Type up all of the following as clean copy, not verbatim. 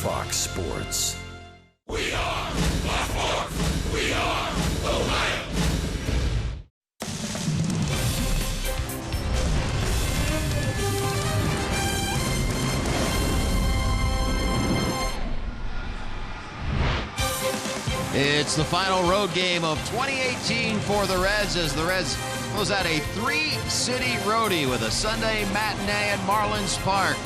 Fox Sports. We are Fox Sports. We are Ohio. It's the final road game of 2018 for the Reds as the Reds close out a three-city roadie with a Sunday matinee at Marlins Park.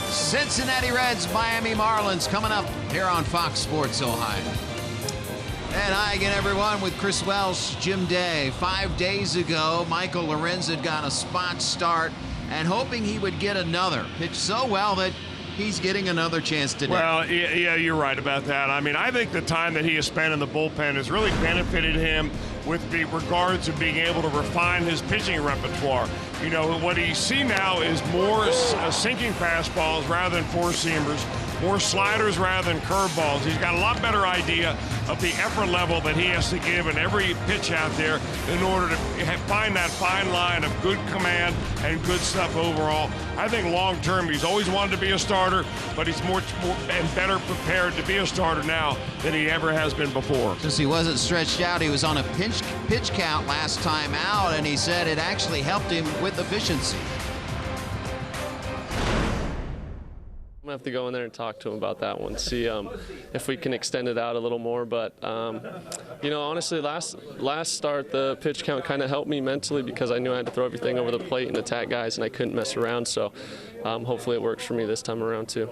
Cincinnati Reds, Miami Marlins coming up here on Fox Sports Ohio. And hi again, everyone, with Chris Welsh, Jim Day. 5 days ago, Michael Lorenz had got a spot start and hoping he would get another. Pitched so well that he's getting another chance today. Well, yeah, you're right about that. I mean, I think the time that he has spent in the bullpen has really benefited him with regards to being able to refine his pitching repertoire. You know, what you see now is more sinking fastballs rather than four-seamers, more sliders rather than curveballs. He's got a lot better idea of the effort level that he has to give in every pitch out there in order to find that fine line of good command and good stuff overall. I think long-term he's always wanted to be a starter, but he's more and better prepared to be a starter now than he ever has been before. Since he wasn't stretched out, he was on a pitch count last time out, and he said it actually helped him with efficiency. I'm gonna have to go in there and talk to him about that one, see if we can extend it out a little more. But you know, honestly, last start the pitch count kind of helped me mentally because I knew I had to throw everything over the plate and attack guys, and I couldn't mess around. So hopefully it works for me this time around too.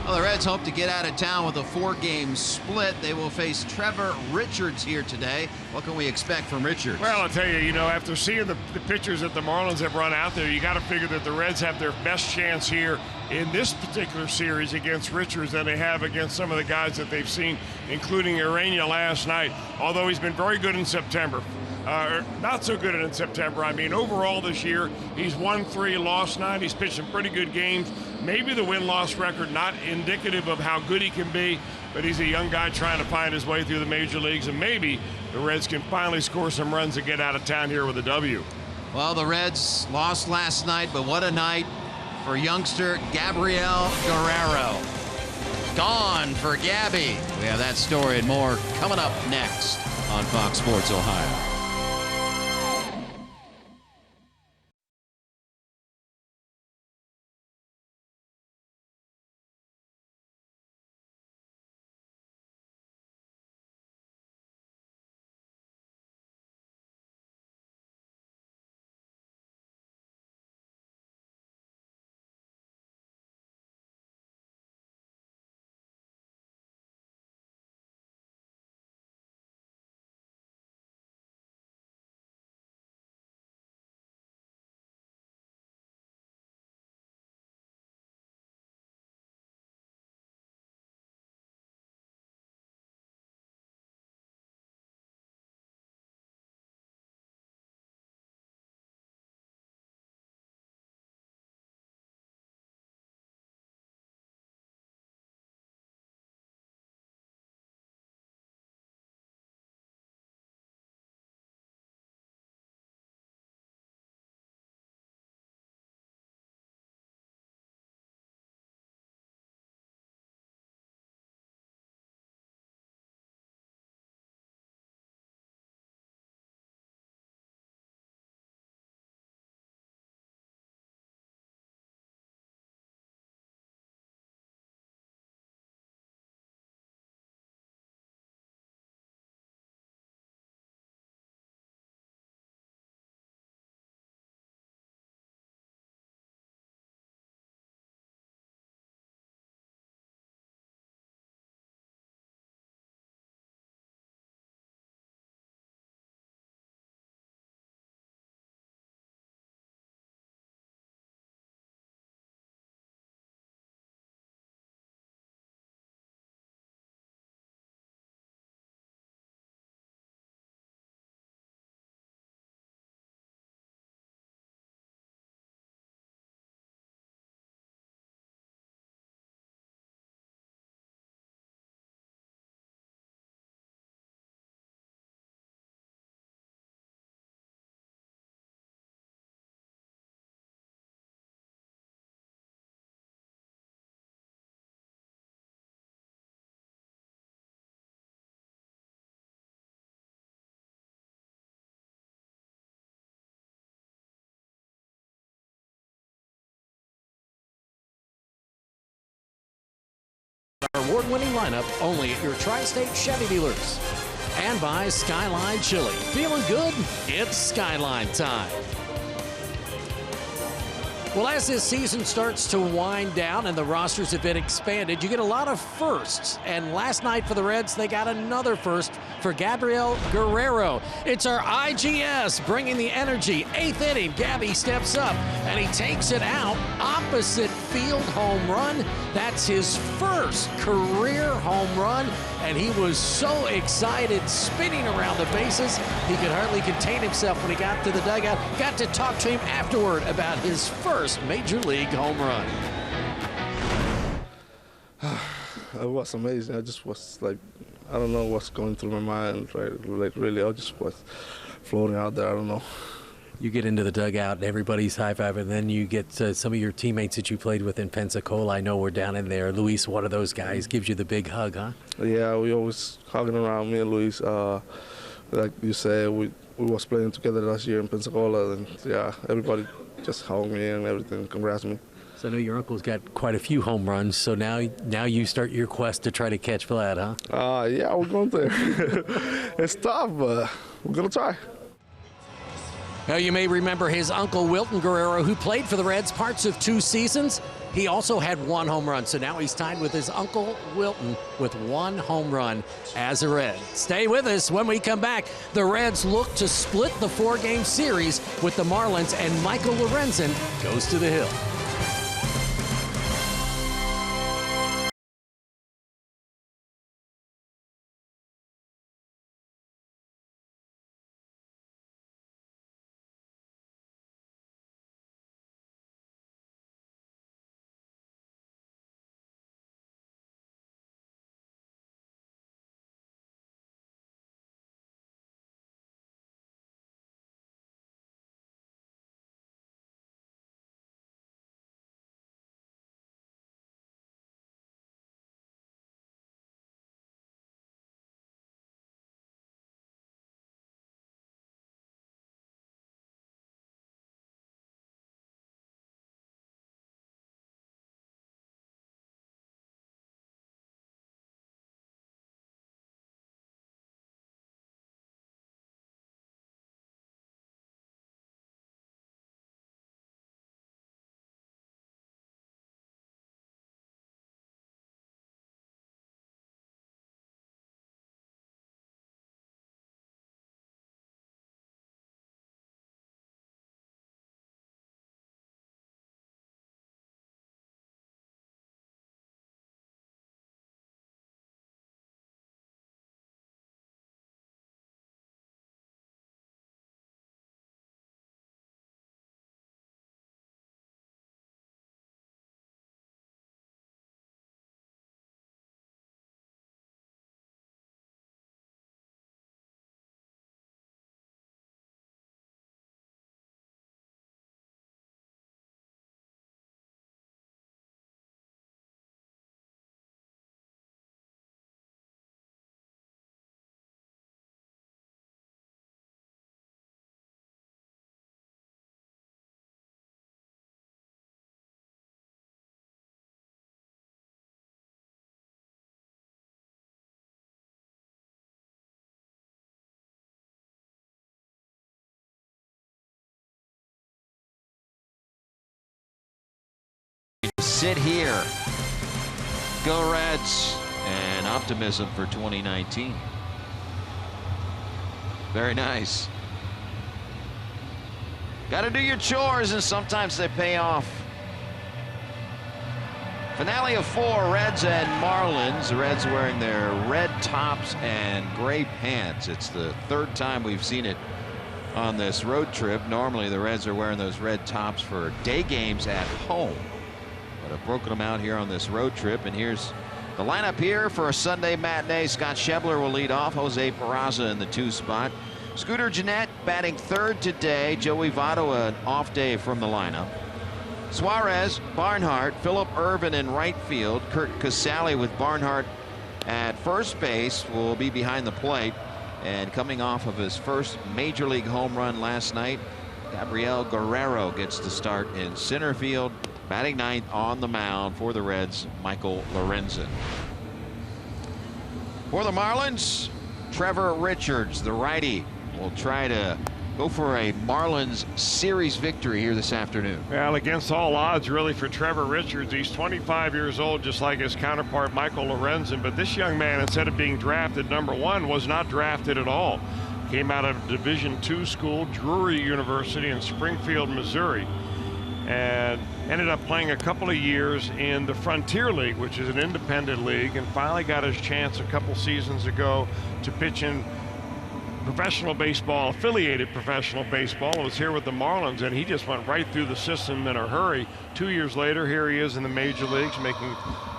Well, the Reds hope to get out of town with a 4-game split. They will face Trevor Richards here today. What can we expect from Richards? Well, I'll tell you, you know, after seeing the pitchers that the Marlins have run out there, you got to figure that the Reds have their best chance here in this particular series against Richards than they have against some of the guys that they've seen, including Urania last night, although he's been very good in September. Not so good in September. I mean, overall this year, he's won 3, lost 9. He's pitched some pretty good games. Maybe the win-loss record not indicative of how good he can be, but he's a young guy trying to find his way through the major leagues, and maybe the Reds can finally score some runs to get out of town here with a W. Well, the Reds lost last night, but what a night for youngster Gabriel Guerrero. Gone for Gabby. We have that story and more coming up next on Fox Sports Ohio. award-winning lineup only at your Tri-State Chevy dealers. And by Skyline Chili. Feeling good? It's Skyline time. Well, as this season starts to wind down and the rosters have been expanded, you get a lot of firsts. And last night for the Reds, they got another first for Gabriel Guerrero. It's our IGS bringing the energy. 8th inning, Gabby steps up and he takes it out. Opposite field home run. That's his first career home run. And he was so excited, spinning around the bases, he could hardly contain himself when he got to the dugout. Got to talk to him afterward about his first Major League home run. It was amazing. I just was like, I don't know what's going through my mind, right? Like really, I just was floating out there. I don't know. You get into the dugout and everybody's high-fiving, and then you get some of your teammates that you played with in Pensacola. I know we're down in there. Luis, one of those guys, gives you the big hug, huh? Yeah, we always hugging around, me and Luis. Like you said, we was playing together last year in Pensacola, and yeah, everybody just hugged me and everything, congrats me. So I know your uncle's got quite a few home runs, so now you start your quest to try to catch Vlad, huh? Yeah, we're going there. It's tough, but we're going to try. Now, you may remember his uncle, Wilton Guerrero, who played for the Reds parts of 2 seasons. He also had 1 home run, so now he's tied with his uncle, Wilton, with 1 home run as a Red. Stay with us. When we come back, the Reds look to split the 4-game series with the Marlins, and Michael Lorenzen goes to the hill. Sit here. Go Reds. And optimism for 2019. Very nice. Got to do your chores, and sometimes they pay off. Finale of 4, Reds and Marlins. The Reds wearing their red tops and gray pants. It's the 3rd time we've seen it on this road trip. Normally the Reds are wearing those red tops for day games at home, but have broken them out here on this road trip. And here's the lineup here for a Sunday matinee. Scott Schebler will lead off. Jose Peraza in the 2 spot. Scooter Gennett batting 3rd today. Joey Votto an off day from the lineup. Suarez, Barnhart, Phillip Ervin in right field. Kurt Casale with Barnhart at first base will be behind the plate. And coming off of his first major league home run last night, Gabriel Guerrero gets the start in center field. Batting 9th on the mound for the Reds, Michael Lorenzen. For the Marlins, Trevor Richards, the righty, will try to go for a Marlins series victory here this afternoon. Well, against all odds, really, for Trevor Richards. He's 25 years old, just like his counterpart, Michael Lorenzen. But this young man, instead of being drafted #1, was not drafted at all. Came out of Division II school, Drury University in Springfield, Missouri, and ended up playing a couple of years in the Frontier League, which is an independent league, and finally got his chance a couple seasons ago to pitch in professional baseball, affiliated professional baseball, and was here with the Marlins, and he just went right through the system in a hurry. 2 years later, here he is in the major leagues, making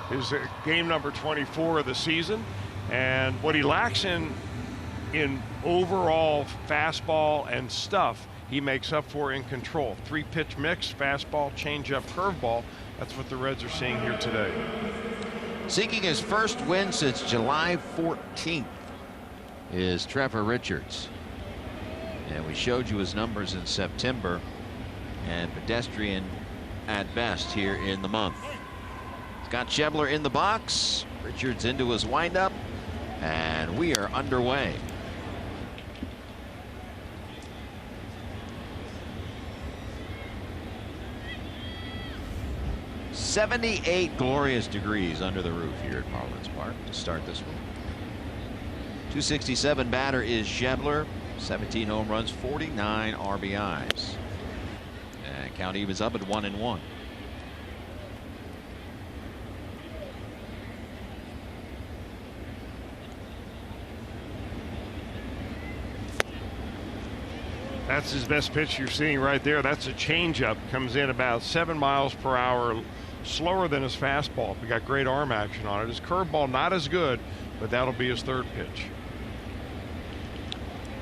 his game number 24 of the season. And what he lacks in overall fastball and stuff, he makes up for in control. 3-pitch mix, fastball, changeup, curveball. That's what the Reds are seeing here today. Seeking his first win since July 14th is Trevor Richards. And we showed you his numbers in September, and pedestrian at best here in the month. Scott Schebler in the box, Richards into his windup, and we are underway. "78 glorious degrees under the roof here at Marlins Park to start this one. 267 batter is Schebler, 17 home runs, 49 RBIs. And count evens up at 1-1. That's his best pitch you're seeing right there. That's a changeup. Comes in about 7 miles per hour, slower than his fastball. We got great arm action on it. His curveball not as good, but that'll be his third pitch.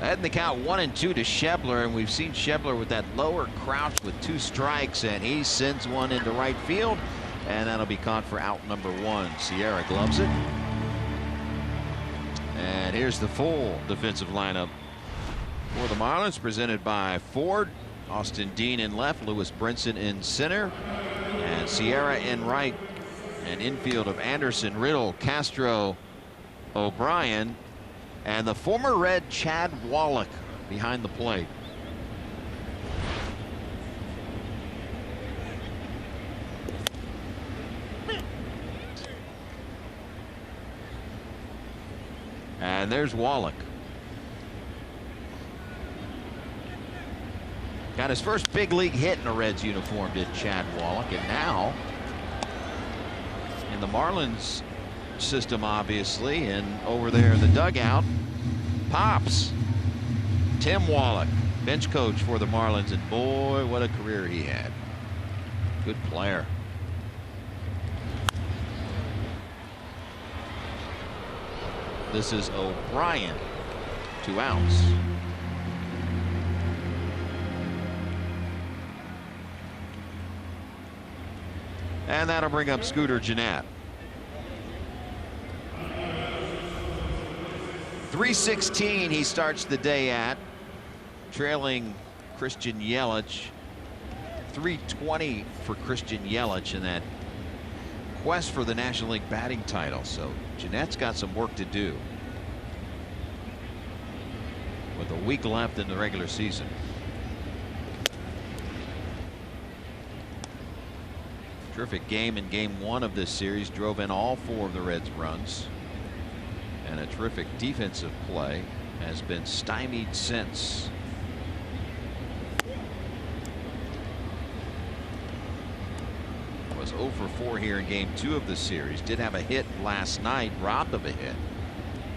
Ahead in the count, 1-2 to Schebler, and we've seen Schebler with that lower crouch with 2 strikes, and he sends one into right field, and that'll be caught for out number 1. Sierra gloves it. And here's the full defensive lineup for the Marlins, presented by Ford. Austin Dean in left, Lewis Brinson in center, and Sierra in right. An infield of Anderson, Riddle, Castro, O'Brien, and the former Red Chad Wallach behind the plate. And there's Wallach. Got his first big league hit in a Reds uniform, did Chad Wallach, and now in the Marlins system, obviously, and over there in the dugout, Pops, Tim Wallach, bench coach for the Marlins, and boy, what a career he had. Good player. This is O'Brien, 2 outs. And that'll bring up Scooter Gennett. 316 he starts the day at, trailing Christian Yelich. 320 for Christian Yelich in that quest for the National League batting title. So Gennett's got some work to do with a week left in the regular season. Terrific game in game 1 of this series. Drove in all 4 of the Reds' runs. And a terrific defensive play has been stymied since. Was 0 for 4 here in game 2 of the series. Did have a hit last night, robbed of a hit,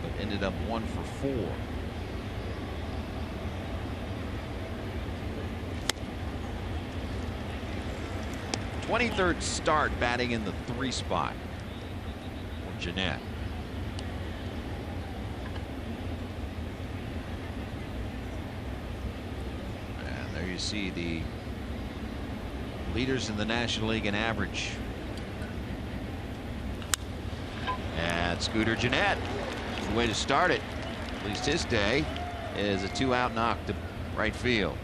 but ended up 1 for 4. '23rd start batting in the 3 spot for Gennett. And there you see the leaders in the National League in average. And Scooter Gennett, the way to start it, at least his day, is a 2-out knock to right field.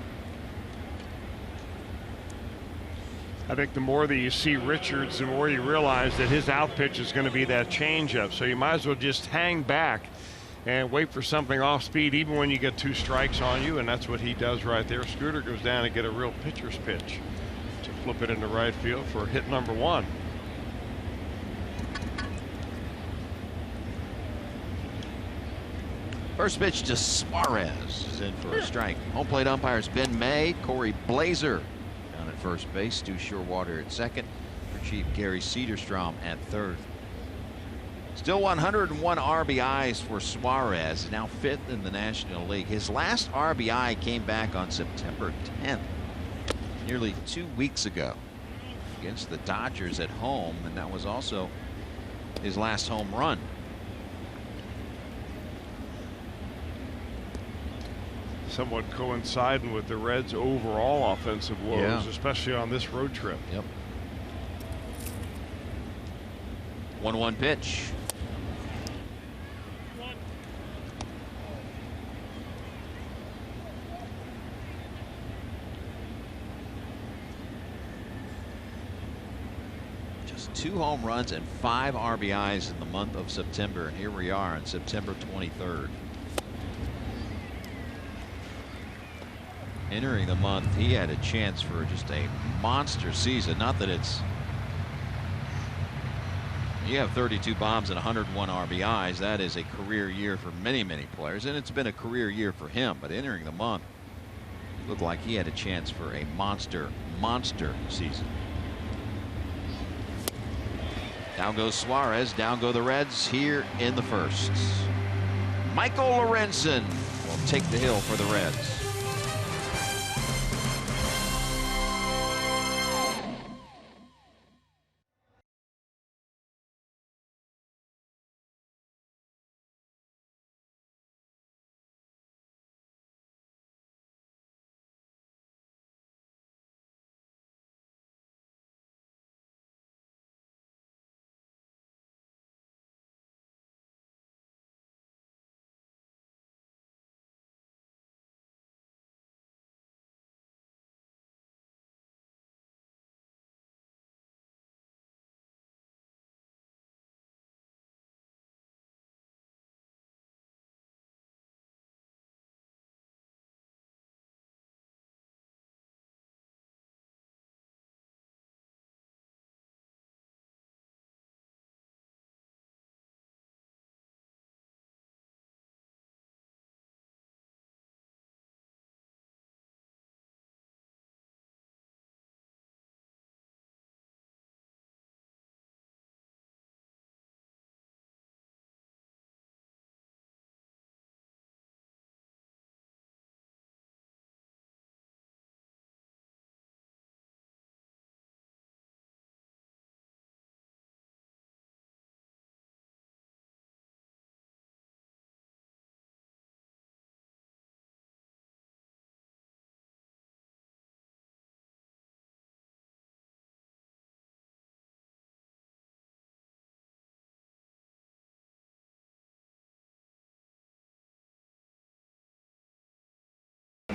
I think the more that you see Richards, the more you realize that his out pitch is going to be that changeup. So you might as well just hang back and wait for something off speed, even when you get 2 strikes on you, and that's what he does right there. Scooter goes down and get a real pitcher's pitch to flip it into right field for hit number 1. First pitch to Suarez is in for a strike. Home plate umpires Ben May, Corey Blazer down at first base, Stu Shorewater at second, for Chief Gary Cederstrom at third. Still 101 RBIs for Suarez, now 5th in the National League. His last RBI came back on September 10th, nearly 2 weeks ago, against the Dodgers at home, and that was also his last home run. Somewhat coinciding with the Reds' overall offensive woes, especially on this road trip. Yep. 1-1 pitch. Just 2 home runs and 5 RBIs in the month of September, and here we are on September 23rd. Entering the month, he had a chance for just a monster season. Not that it's, you have 32 bombs and 101 RBIs. That is a career year for many, many players, and it's been a career year for him. But entering the month, it looked like he had a chance for a monster season. Down goes Suarez, down go the Reds here in the first. Michael Lorenzen will take the hill for the Reds.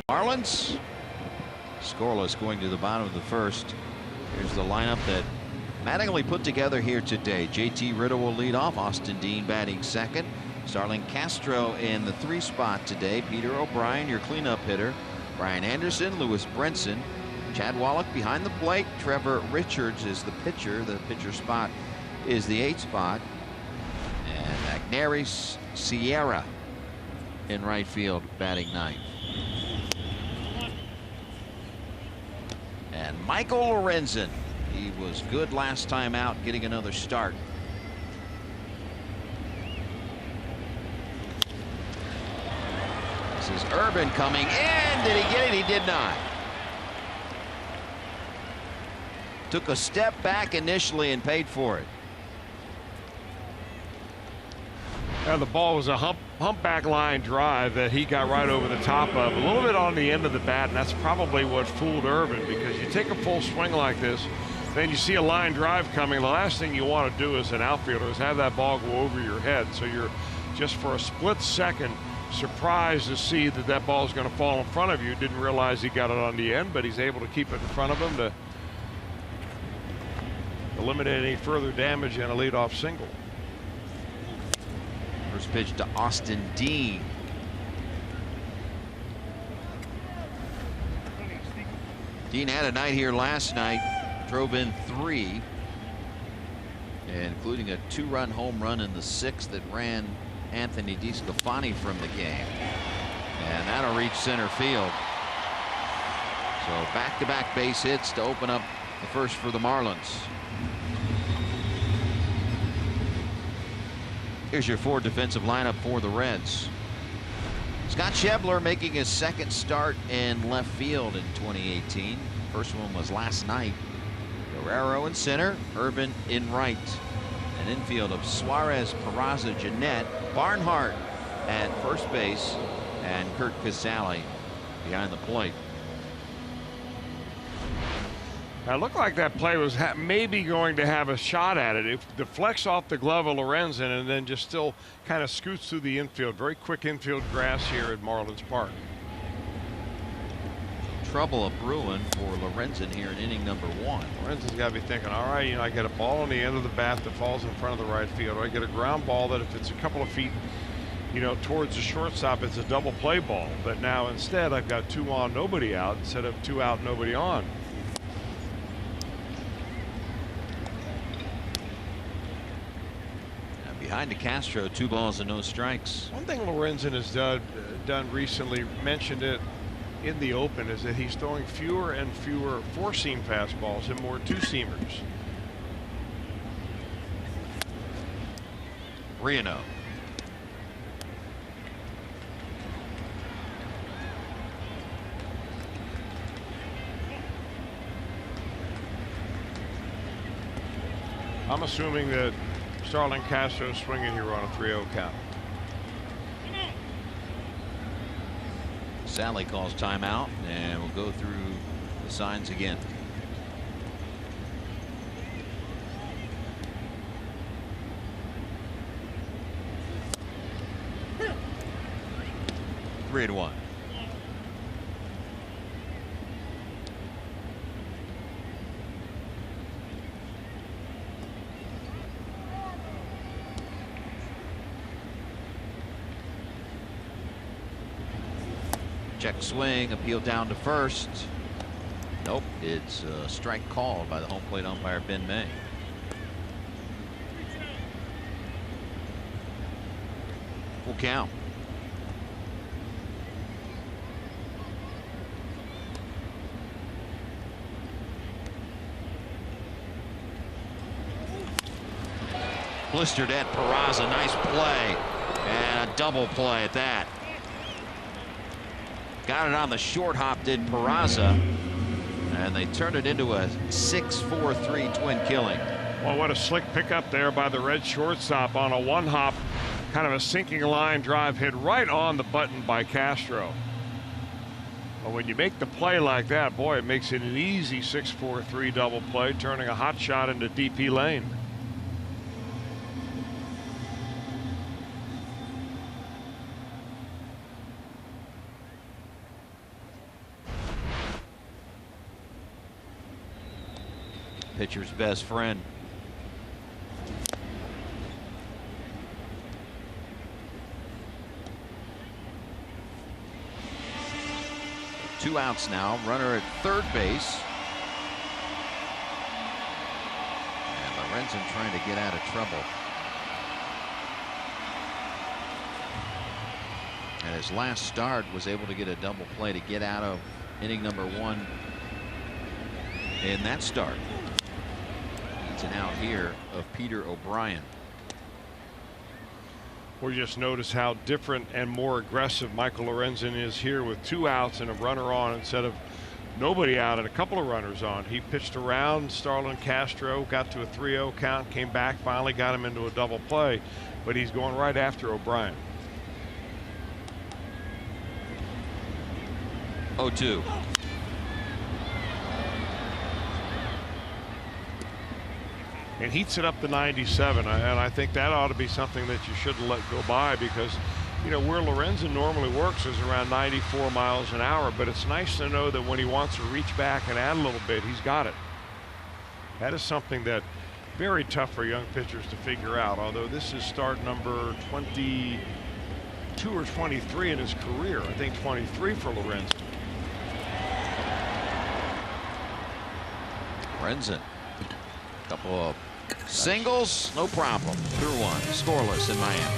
Marlins scoreless going to the bottom of the first. Here's the lineup that Mattingly put together here today. JT Ritter will lead off. Austin Dean batting second. Starling Castro in the 3 spot today. Peter O'Brien, your cleanup hitter. Brian Anderson, Lewis Brinson, Chad Wallach behind the plate. Trevor Richards is the pitcher. The pitcher spot is the 8 spot. And Agneris Sierra in right field batting 9th. And Michael Lorenzen, he was good last time out, getting another start. This is Urban coming in. Did he get it? He did not. Took a step back initially and paid for it. Yeah, the ball was a humpback line drive that he got right over the top of, a little bit on the end of the bat, and that's probably what fooled Urban, because you take a full swing like this, then you see a line drive coming. The last thing you want to do as an outfielder is have that ball go over your head, so you're just for a split second surprised to see that that ball is going to fall in front of you. Didn't realize he got it on the end, but he's able to keep it in front of him to eliminate any further damage and a leadoff single. First pitch to Austin Dean. Dean had a night here last night, drove in 3, including a 2-run home run in the 6th that ran Anthony DeSclafani from the game. And that'll reach center field. So back-to-back base hits to open up the first for the Marlins. Here's your 4 defensive lineup for the Reds. Scott Schebler making his 2nd start in left field in 2018. First one was last night. Guerrero in center, Urban in right. An infield of Suarez, Peraza, Jeanette, Barnhart at first base, and Kurt Casale behind the plate. Now, it looked like that play was maybe going to have a shot at it. It deflects off the glove of Lorenzen and then just still kind of scoots through the infield. Very quick infield grass here at Marlins Park. Trouble of brewing for Lorenzen here in inning number 1. Lorenzen's got to be thinking, all right, I get a ball on the end of the bat that falls in front of the right field. Or I get a ground ball that if it's a couple of feet, towards the shortstop, it's a double play ball. But now instead, I've got 2 on, nobody out instead of 2 out, nobody on. Behind Castro, 2 balls and no strikes. One thing Lorenzen has done recently, mentioned it in the open, is that he's throwing fewer and fewer 4-seam fastballs and more 2-seamers. Reno. I'm assuming that Starlin Castro swinging here on a 3-0 count. Sally calls timeout, and we'll go through the signs again. Three to 1. Check swing, appeal down to first. Nope, it's a strike called by the home plate umpire Ben May. Full count. Blistered at Peraza, nice play, and a double play at that. Got it on the short hop, did Peraza, and they turned it into a 6-4-3 twin killing. Well, what a slick pickup there by the Red shortstop on a 1-hop, kind of a sinking line drive hit right on the button by Castro. Well, when you make the play like that, boy, it makes it an easy 6-4-3 double play, turning a hot shot into DP lane. Pitcher's best friend. Two outs now. Runner at third base. And Lorenzen trying to get out of trouble. And his last start was able to get a double play to get out of inning number 1 in that start. An out here of Peter O'Brien. We just notice how different and more aggressive Michael Lorenzen is here with 2 outs and a runner on instead of nobody out and a couple of runners on. He pitched around Starlin Castro, got to a 3-0 count, came back, finally got him into a double play, but he's going right after O'Brien. 0-2. And heats it up to 97, and I think that ought to be something that you shouldn't let go by, because where Lorenzen normally works is around 94 miles an hour, but it's nice to know that when he wants to reach back and add a little bit, he's got it. That is something that very tough for young pitchers to figure out, although this is start number 22 or 23 in his career. I think 23 for Lorenzen. Lorenzen, couple of singles, no problem. Through one, scoreless in Miami.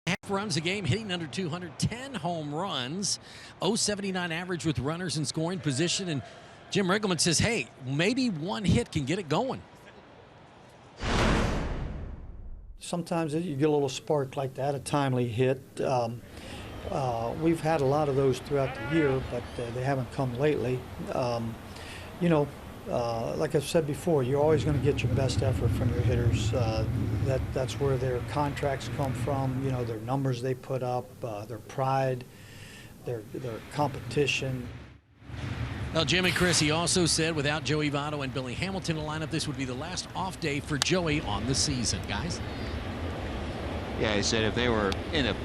Half runs a game, hitting under 210 home runs, 0.79 average with runners in scoring position. And Jim Riggleman says, hey, maybe one hit can get it going. Sometimes you get a little spark like that, a timely hit. We've had a lot of those throughout the year, but they haven't come lately. You know, like I've said before, you're always going to get your best effort from your hitters. That's where their contracts come from, you know, their numbers they put up, their pride, their competition. Well, Jim and Chris, he also said without Joey Votto and Billy Hamilton in the lineup, this would be the last off day for Joey on the season, guys. Yeah, he said if they were in a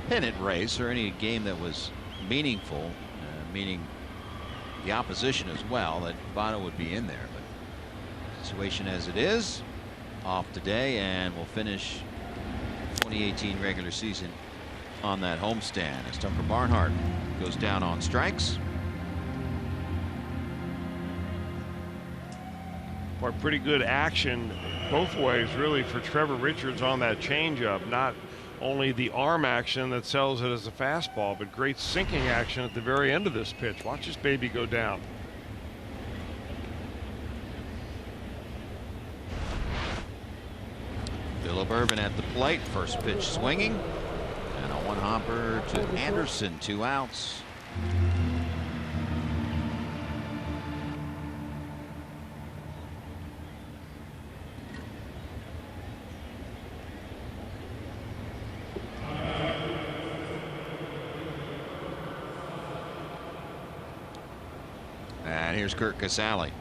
pennant race or any game that was meaningful, meaning the opposition as well, that Votto would be in there. But situation as it is, off today, and we'll finish 2018 regular season on that homestand as Tucker Barnhart goes down on strikes. Or pretty good action both ways, really, for Trevor Richards on that changeup. Not only the arm action that sells it as a fastball, but great sinking action at the very end of this pitch. Watch this baby go down. Phillip Ervin at the plate, first pitch swinging, and a one hopper to Anderson, 2 outs. And here's Curt Casale.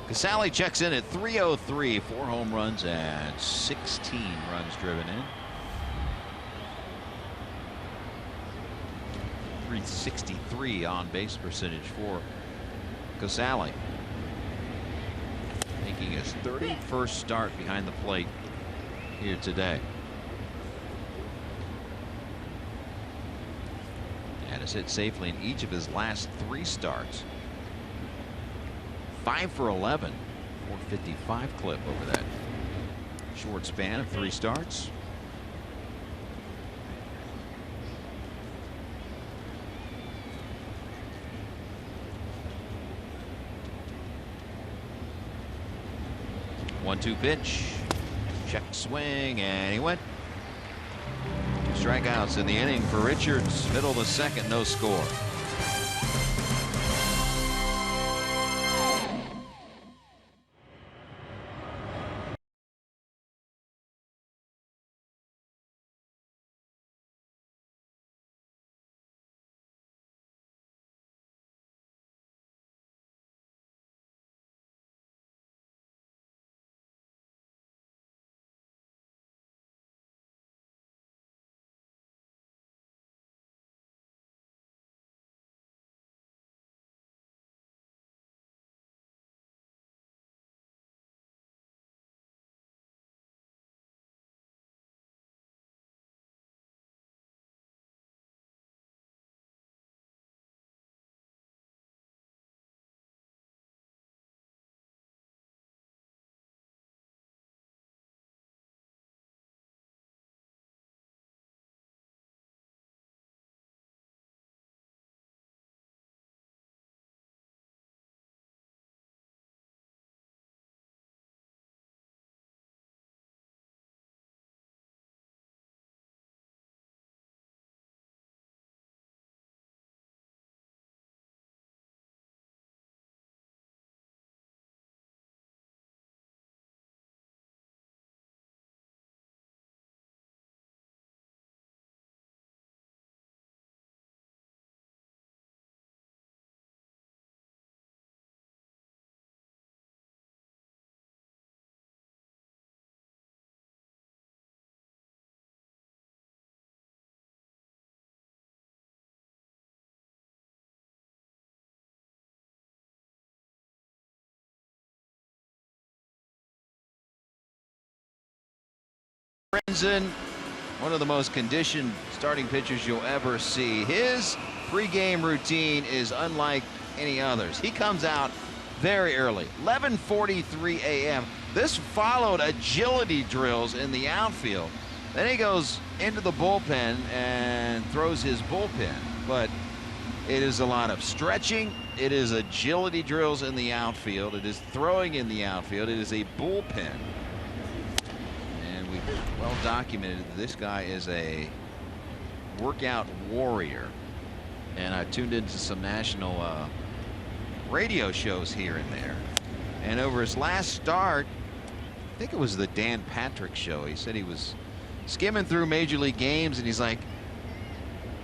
Casale checks in at 303, 4 home runs and 16 runs driven in. 363 on base percentage for Casale, making his 31st start behind the plate here today, and has hit safely in each of his last 3 starts. 5 for 11, 455 clip over that short span of 3 starts. 1-2 pitch. Check swing, and he went. 2 strikeouts in the inning for Richards. Middle of the second, no score. Lorenzen, one of the most conditioned starting pitchers you'll ever see. His pregame routine is unlike any others. He comes out very early, 11:43 a.m. This followed agility drills in the outfield. Then he goes into the bullpen and throws his bullpen. But it is a lot of stretching. It is agility drills in the outfield. It is throwing in the outfield. It is a bullpen. Well documented that this guy is a workout warrior, and I tuned into some national radio shows here and there, and over his last start, I think it was the Dan Patrick show, he said he was skimming through major league games and he's like,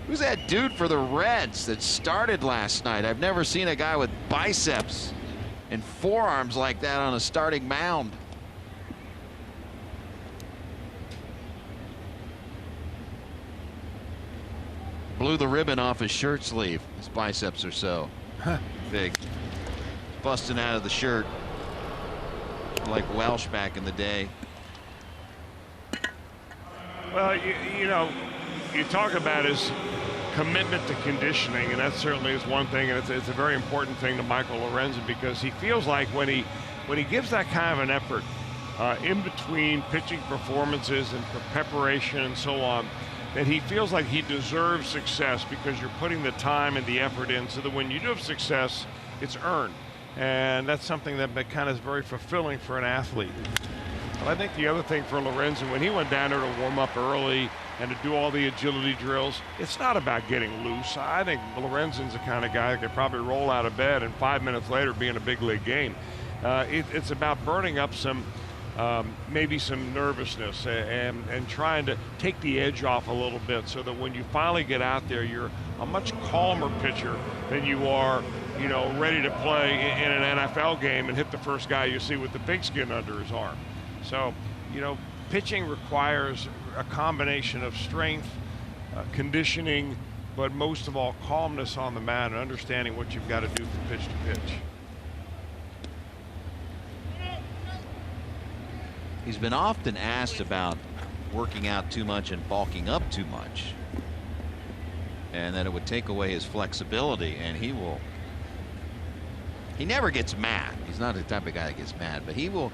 who's that dude for the Reds that started last night? I've never seen a guy with biceps and forearms like that on a starting mound. Blew the ribbon off his shirt sleeve. His biceps are so big. Busting out of the shirt like Welsh back in the day. Well, you know, you talk about his commitment to conditioning, and that certainly is one thing, and it's a very important thing to Michael Lorenzen, because he feels like when he gives that kind of an effort in between pitching performances and preparation and so on, that he feels like he deserves success because you're putting the time and the effort in, so that when you do have success, it's earned. And that's something that kind of is very fulfilling for an athlete. But I think the other thing for Lorenzen, when he went down there to warm up early and to do all the agility drills, it's not about getting loose. I think Lorenzen's the kind of guy that could probably roll out of bed and 5 minutes later be in a big league game. It's about burning up some maybe some nervousness and trying to take the edge off a little bit, so that when you finally get out there, you're a much calmer pitcher than you are, you know, ready to play in an NFL game and hit the first guy you see with the pigskin under his arm. So, you know, pitching requires a combination of strength, conditioning, but most of all, calmness on the mound and understanding what you've got to do from pitch to pitch. He's been often asked about working out too much and bulking up too much, and that it would take away his flexibility, and he never gets mad. He's not the type of guy that gets mad, but he will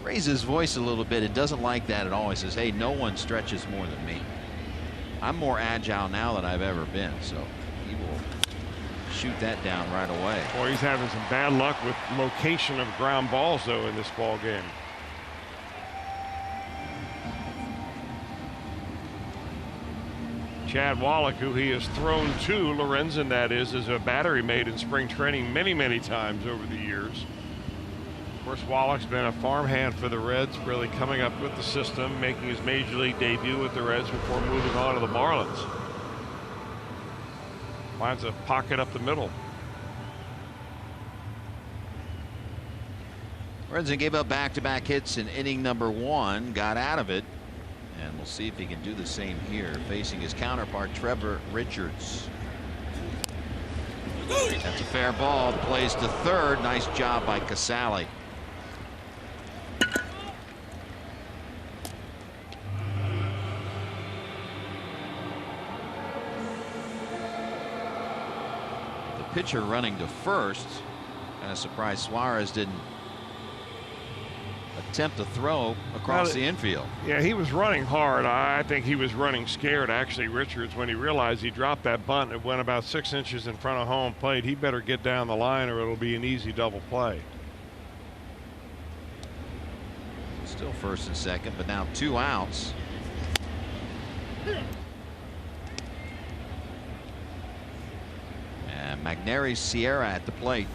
raise his voice a little bit and doesn't like that at all. He says, hey, no one stretches more than me. I'm more agile now than I've ever been, so he will shoot that down right away. Boy, he's having some bad luck with location of ground balls, though, in this ball game. Chad Wallach, who he has thrown to, Lorenzen that is a battery mate in spring training many, many times over the years. Of course, Wallach's been a farmhand for the Reds, really coming up with the system, making his major league debut with the Reds before moving on to the Marlins. Finds a pocket up the middle. Lorenzen gave up back-to-back hits in inning number 1, got out of it. And we'll see if he can do the same here, facing his counterpart, Trevor Richards. That's a fair ball. Plays to third. Nice job by Casale. The pitcher running to first. Kind of surprised Suarez didn't attempt to throw across the infield. Yeah, he was running hard. I think he was running scared, actually, Richards, when he realized he dropped that bunt. It went about 6 inches in front of home plate. He better get down the line or it'll be an easy double play. Still first and second, but now 2 outs. And Magneri Sierra at the plate.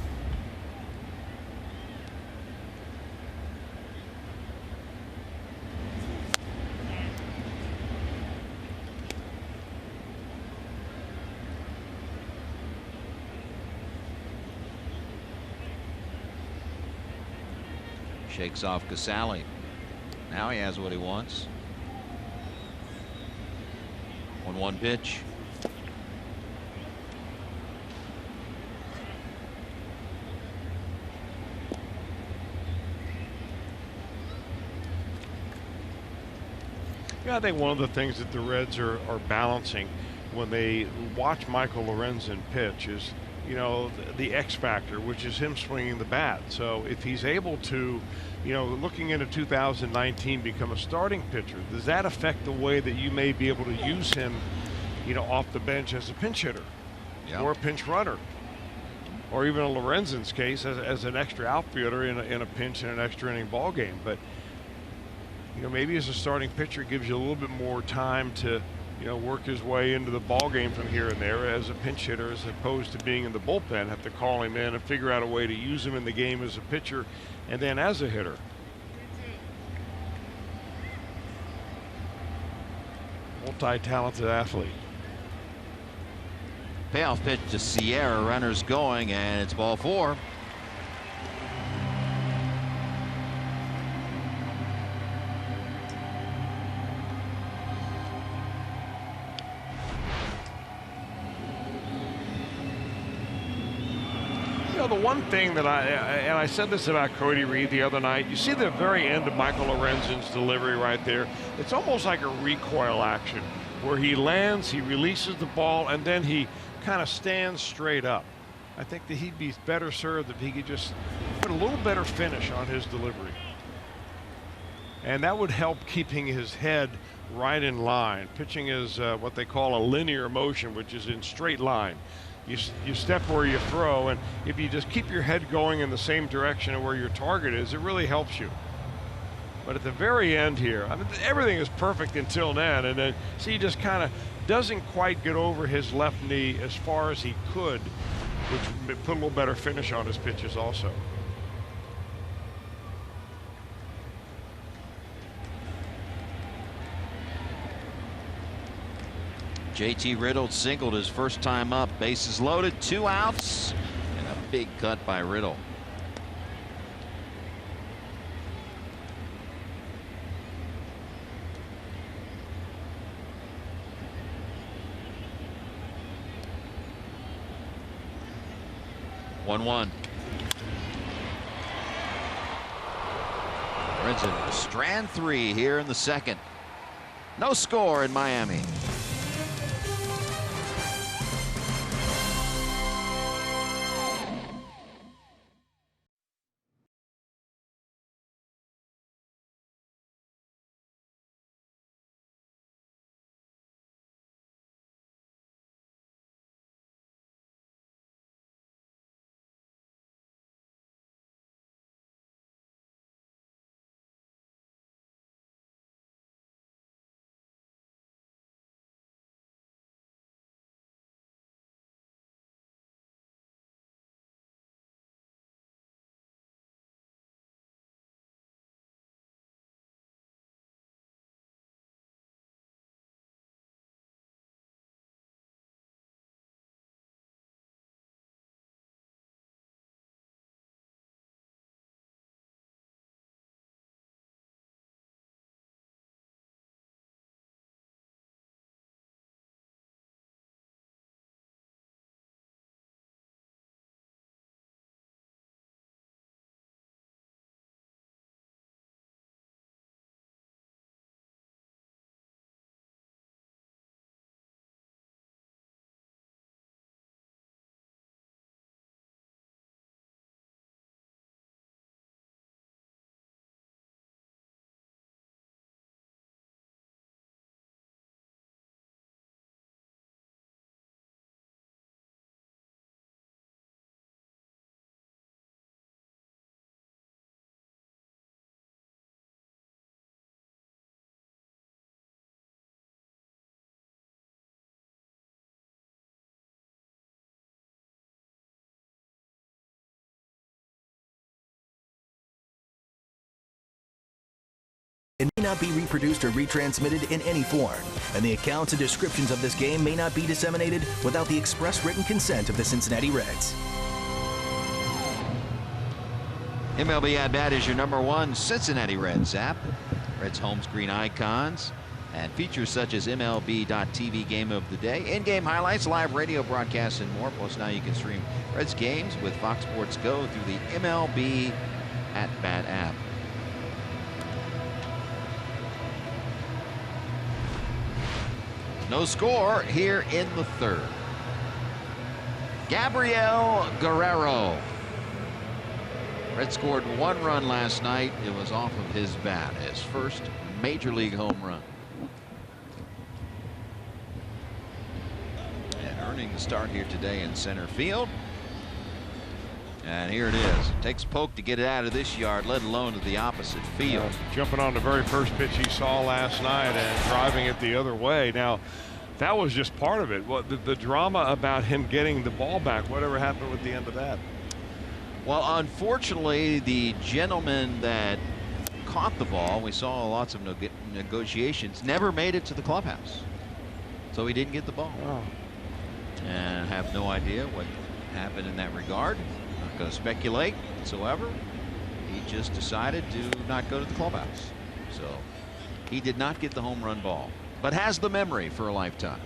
Shakes off Casale. Now he has what he wants. 1-1 pitch. Yeah, I think one of the things that the Reds are balancing when they watch Michael Lorenzen pitch is, you know, the X factor, which is him swinging the bat. So if he's able to, you know, looking into 2019, become a starting pitcher, does that affect the way that you may be able to use him, you know, off the bench as a pinch hitter or a pinch runner, or even in Lorenzen's case as an extra outfielder in a pinch in an extra inning ball game? But, you know, maybe as a starting pitcher, it gives you a little bit more time to, you know, work his way into the ball game from here and there as a pinch hitter, as opposed to being in the bullpen, have to call him in and figure out a way to use him in the game as a pitcher and then as a hitter. Multi-talented athlete. Payoff pitch to Sierra, runners going, and it's ball 4. The one thing that I said this about Cody Reed the other night, you see the very end of Michael Lorenzen's delivery right there. It's almost like a recoil action where he lands, he releases the ball, and then he kind of stands straight up. I think that he'd be better served if he could just put a little better finish on his delivery. And that would help keeping his head right in line. Pitching is what they call a linear motion, which is in straight line. You step where you throw, and if you just keep your head going in the same direction of where your target is, it really helps you. But at the very end here, I mean, everything is perfect until then, and then see, he just kind of doesn't quite get over his left knee as far as he could, which put a little better finish on his pitches also. JT Riddle singled his first time up. Bases loaded, 2 outs, and a big cut by Riddle. One. Lorenzen, strand 3 here in the second. No score in Miami. It may not be reproduced or retransmitted in any form, and the accounts and descriptions of this game may not be disseminated without the express written consent of the Cincinnati Reds. MLB At Bat is your #1 Cincinnati Reds app. Reds home screen icons and features such as MLB.TV Game of the Day, in-game highlights, live radio broadcasts, and more. Plus, now you can stream Reds games with Fox Sports Go through the MLB At Bat app. No score here in the third. Gabriel Guerrero. Red scored 1 run last night. It was off of his bat, his first major league home run. And earning the start here today in center field. And here it is. It takes poke to get it out of this yard, let alone to the opposite field. Jumping on the very first pitch he saw last night and driving it the other way. Now, that was just part of it. What the drama about him getting the ball back, whatever happened with the end of that? Well, unfortunately, the gentleman that caught the ball, we saw lots of negotiations, never made it to the clubhouse. So he didn't get the ball. Oh. And have no idea what happened in that regard. Not going to speculate whatsoever. He just decided to not go to the clubhouse. So he did not get the home run ball, but has the memory for a lifetime.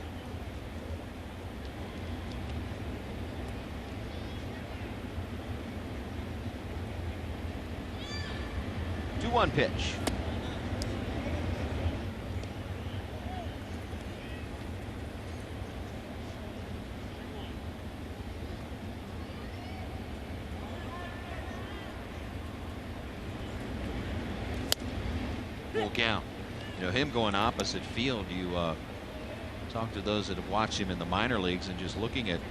One pitch. Full count. You know, him going opposite field, you talk to those that have watched him in the minor leagues and just looking at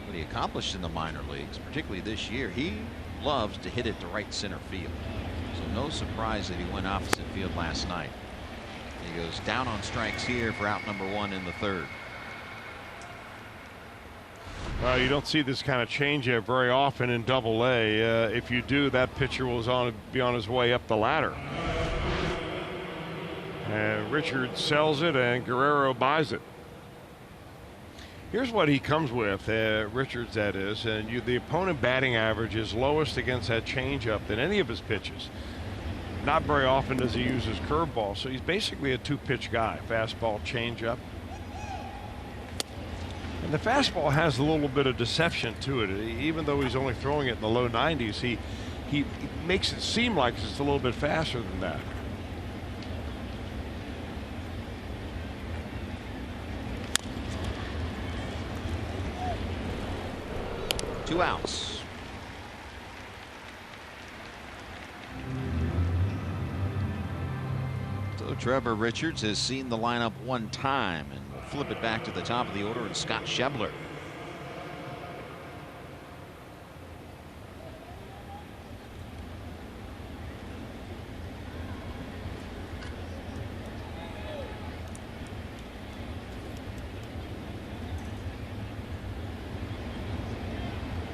what he accomplished in the minor leagues, particularly this year, he loves to hit it to right center field. So no surprise that he went opposite field last night. He goes down on strikes here for out #1 in the third. Well, you don't see this kind of changeup very often in Double-A. If you do, that pitcher will be on his way up the ladder. And Richards sells it, and Guerrero buys it. Here's what he comes with, Richards that is, and the opponent batting average is lowest against that changeup than any of his pitches. Not very often does he use his curveball, so he's basically a 2-pitch guy, fastball, changeup. And the fastball has a little bit of deception to it. Even though he's only throwing it in the low 90s, he makes it seem like it's a little bit faster than that. Two outs. So Trevor Richards has seen the lineup one time, and we'll flip it back to the top of the order, and Scott Schebler.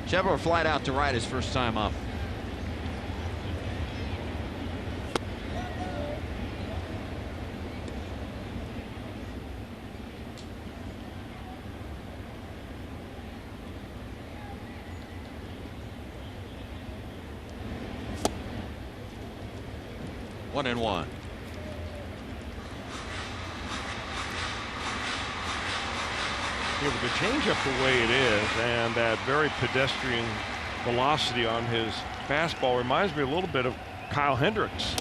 Schebler flied out to right his first time up. One and one. Yeah, with the changeup the way it is and that very pedestrian velocity on his fastball reminds me a little bit of Kyle Hendricks,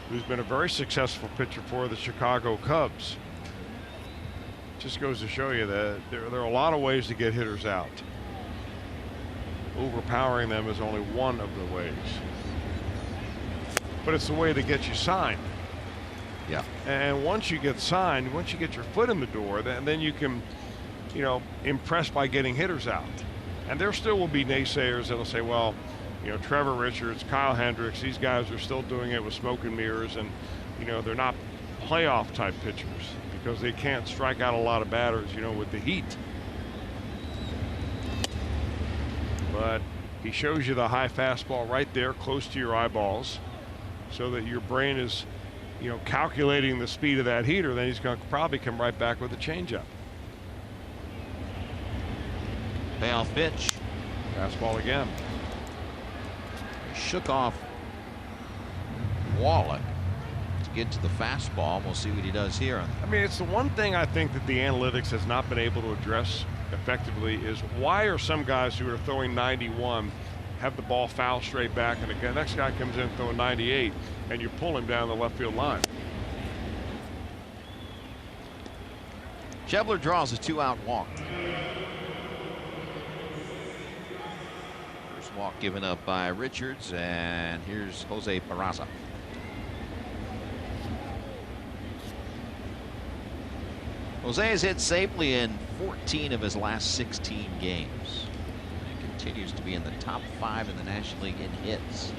who's been a very successful pitcher for the Chicago Cubs. Just goes to show you that there are a lot of ways to get hitters out. Overpowering them is only one of the ways. But it's the way that gets you signed. Yeah. And once you get signed, once you get your foot in the door, then you can, you know, impress by getting hitters out. And there still will be naysayers that'll say, well, you know, Trevor Richards, Kyle Hendricks, these guys are still doing it with smoke and mirrors, and, you know, they're not playoff type pitchers because they can't strike out a lot of batters, you know, with the heat. But he shows you the high fastball right there close to your eyeballs. so that your brain is, calculating the speed of that heater, then he's going to probably come right back with a changeup. Payoff pitch. Fastball again. Shook off Wallach to get to the fastball. We'll see what he does here. I mean, it's the one thing I think that the analytics has not been able to address effectively is why are some guys who are throwing 91 have the ball foul straight back, and the next guy comes in throwing 98 and you pull him down the left field line. Schebler draws a 2-out walk. First walk given up by Richards, and here's Jose Peraza. Jose has hit safely in 14 of his last 16 games. And continues to be in the top 5 in the National League in hits.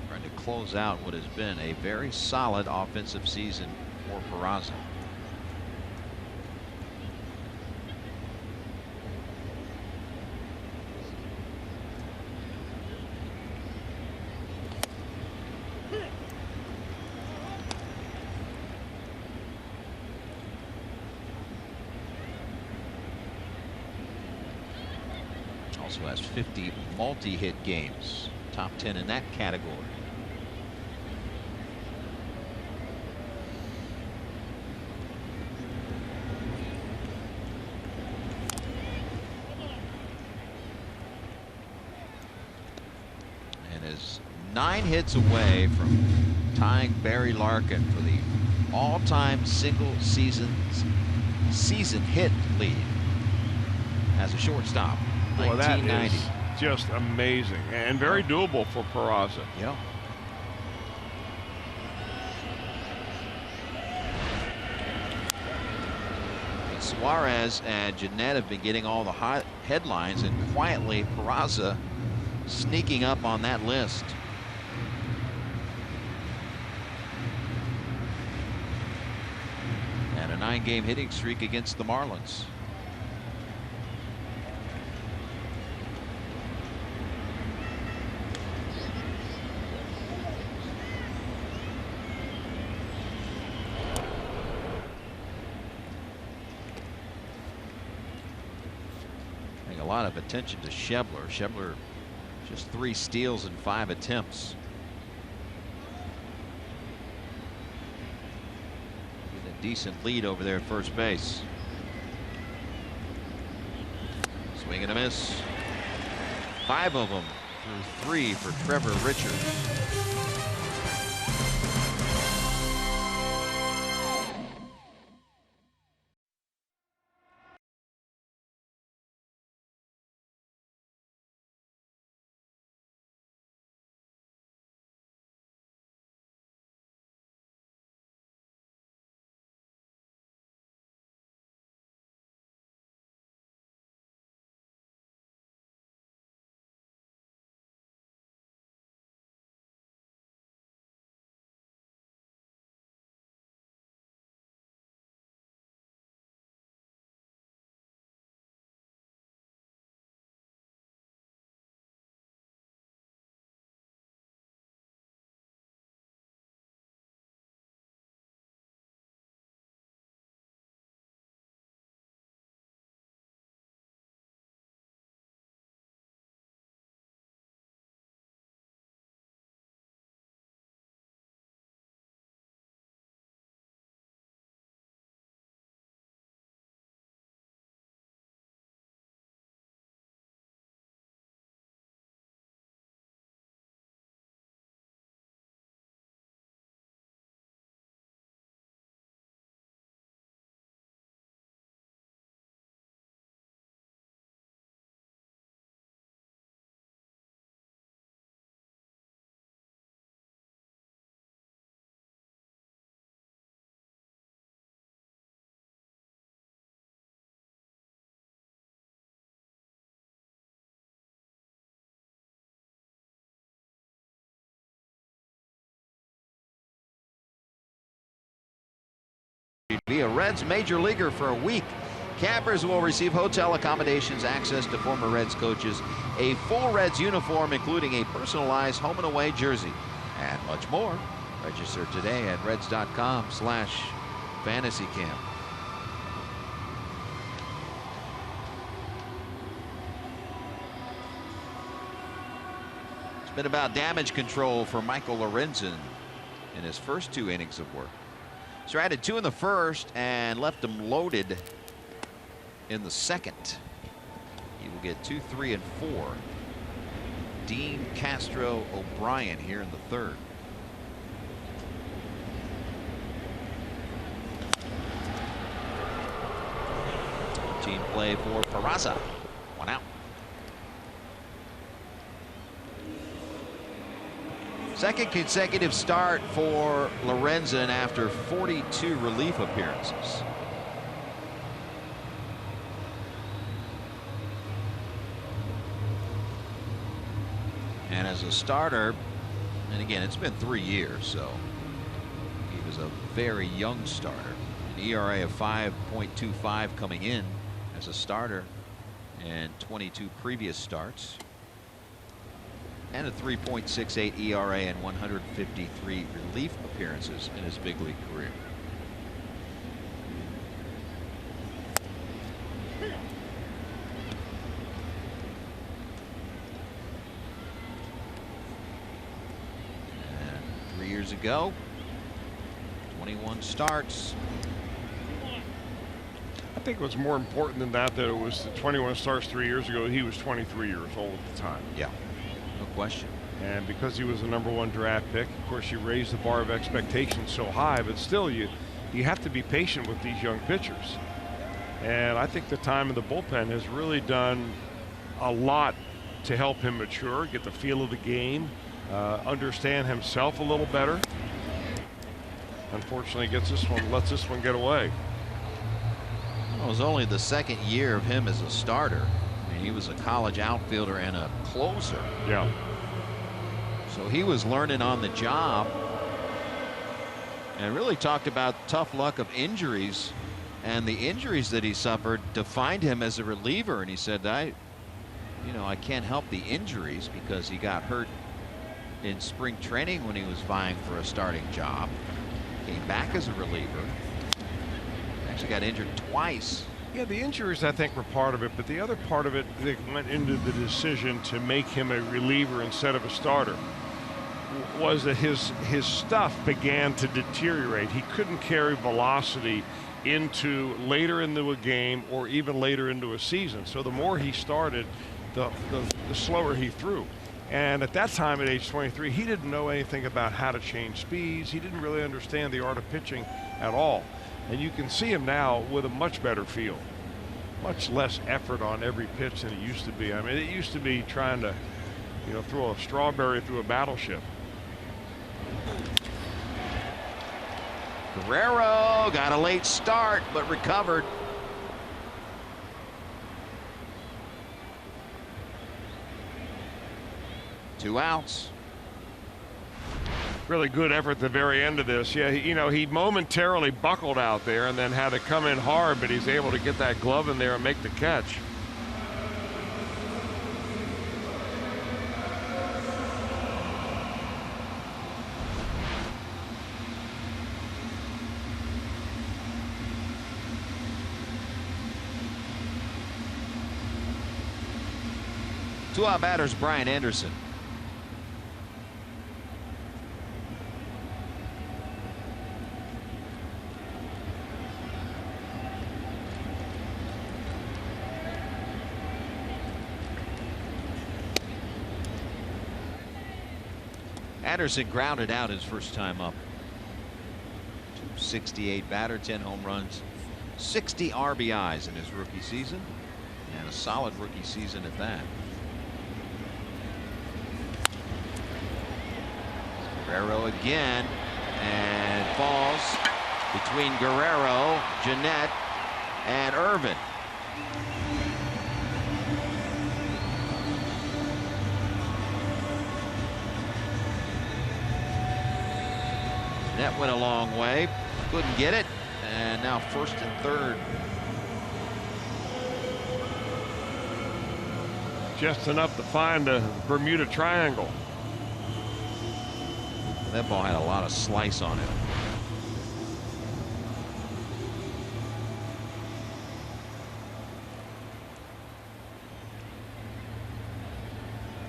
Trying to close out what has been a very solid offensive season for Peraza. Also has 50 multi-hit games, top 10 in that category. And is 9 hits away from tying Barry Larkin for the all-time single season hit lead as a shortstop. Well, that 1990. is just amazing and very doable for Peraza. Yeah. Suarez and Jeanette have been getting all the hot headlines, and quietly Peraza sneaking up on that list. And a 9-game hitting streak against the Marlins. A lot of attention to Schebler. Schebler just 3 steals in 5 attempts. Getting a decent lead over there at first base. Swing and a miss. 5 of them through 3 for Trevor Richards. Be a Reds major leaguer for a week Campers will receive hotel accommodations, access to former Reds coaches, a full Reds uniform, including a personalized home and away jersey, and much more. Register today at reds.com/fantasycamp. It's been about damage control for Michael Lorenzen in his first 2 innings of work. Stranded 2 in the first and left him loaded in the second. He will get 2, 3, and 4. Dean, Castro, O'Brien here in the third. Team play for Peraza. 1 out. Second consecutive start for Lorenzen after 42 relief appearances. And as a starter, and again, it's been 3 years, so he was a very young starter. An ERA of 5.25 coming in as a starter, and 22 previous starts. And a 3.68 ERA and 153 relief appearances in his big league career. And 3 years ago, 21 starts. I think what's more important than that it was the 21 starts 3 years ago. He was 23 years old at the time. Yeah. No question. And because he was the #1 draft pick, of course, you raise the bar of expectations so high, but still you have to be patient with these young pitchers. And I think the time in the bullpen has really done a lot to help him mature, get the feel of the game, understand himself a little better. Unfortunately, lets this one get away. Well, it was only the second year of him as a starter. He was a college outfielder and a closer. Yeah. So he was learning on the job, and really talked about tough luck of injuries, and the injuries that he suffered defined him as a reliever. And he said, I can't help the injuries, because he got hurt in spring training when he was vying for a starting job. Came back as a reliever. Actually got injured twice. Yeah, the injuries I think were part of it, but the other part of it that went into the decision to make him a reliever instead of a starter was that his stuff began to deteriorate. He couldn't carry velocity into later into a game or even later into a season. So the more he started, the slower he threw. And at that time, at age 23, he didn't know anything about how to change speeds. He didn't really understand the art of pitching at all. And you can see him now with a much better feel, much less effort on every pitch than it used to be. I mean, it used to be trying to, throw a strawberry through a battleship. Guerrero got a late start, but recovered. Two outs. Really good effort at the very end of this. Yeah, he momentarily buckled out there and then had to come in hard, but he's able to get that glove in there and make the catch. Two-out batters, Brian Anderson. Anderson grounded out his first time up. 268 batter, 10 home runs, 60 RBIs in his rookie season, and a solid rookie season at that. Guerrero again, and falls between Guerrero, Jeanette, and Irvin. That went a long way, couldn't get it, and now first and third just enough to find the Bermuda Triangle. That ball had a lot of slice on it.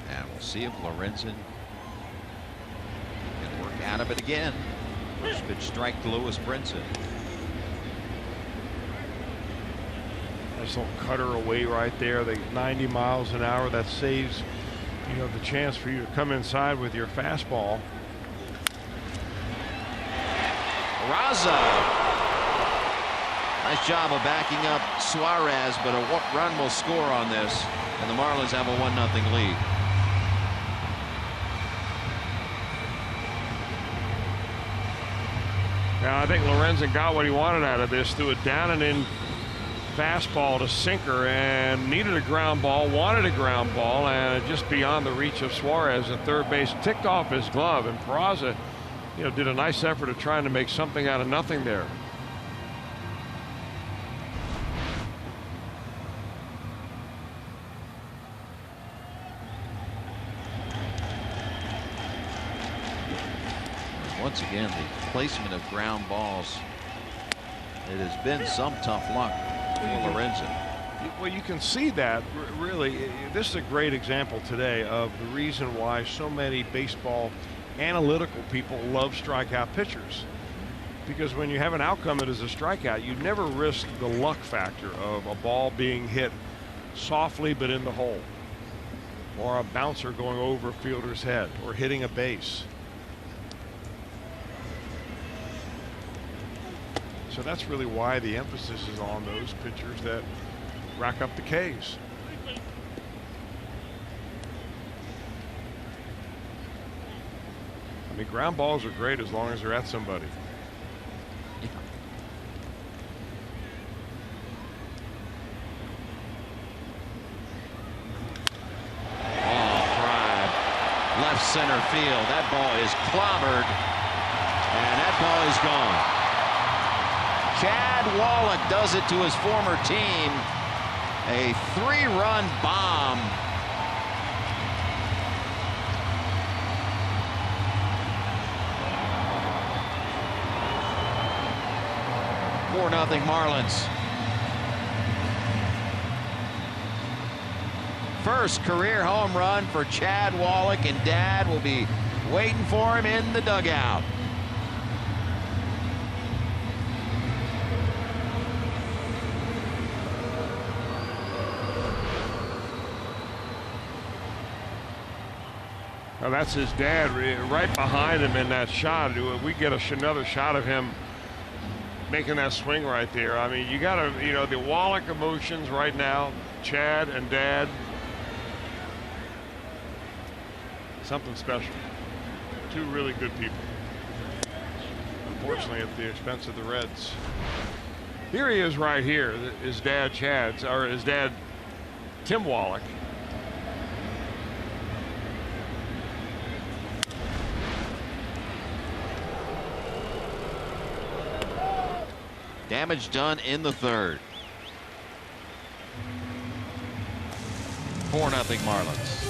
And we'll see if Lorenzen can work out of it again. First pitch strike to Lewis Brinson. Nice little cutter away right there. The 90 miles an hour, that saves, you know, the chance for you to come inside with your fastball. Raza. Nice job of backing up Suarez, but a run will score on this, and the Marlins have a 1-0 lead. Now I think Lorenzen got what he wanted out of this, threw it down and in fastball to sinker, and needed a ground ball, wanted a ground ball, and just beyond the reach of Suarez at third base, ticked off his glove, and Peraza, you know, did a nice effort of trying to make something out of nothing there. Once again, the placement of ground balls. It has been some tough luck for Lorenzen. Well, you can see that really. This is a great example today of the reason why so many baseball analytical people love strikeout pitchers, because when you have an outcome that is a strikeout, you never risk the luck factor of a ball being hit softly but in the hole, or a bouncer going over a fielder's head, or hitting a base. So that's really why the emphasis is on those pitchers that rack up the Ks. I mean, ground balls are great as long as they're at somebody. Yeah. Oh, drive. Left center field. That ball is clobbered. And that ball is gone. Chad Wallach does it to his former team. A 3-run bomb. Nothing Marlins. First career home run for Chad Wallach, and Dad will be waiting for him in the dugout. Now that's his dad right behind him in that shot. We get another shot of him making that swing right there. I mean, you gotta, you know, the Wallach emotions right now, Chad and Dad, something special. Two really good people. Unfortunately, at the expense of the Reds. Here he is right here, his dad Chad's, or his dad Tim Wallach. Damage done in the third. 4-0 Marlins.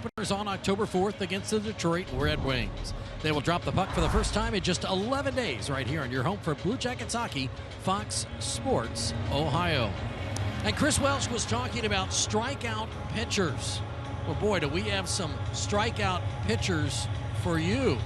openers on October 4th against the Detroit Red Wings. They will drop the puck for the first time in just 11 days right here on your home for Blue Jackets hockey, Fox Sports Ohio. And Chris Welsh was talking about strikeout pitchers. Well, boy, do we have some strikeout pitchers for you.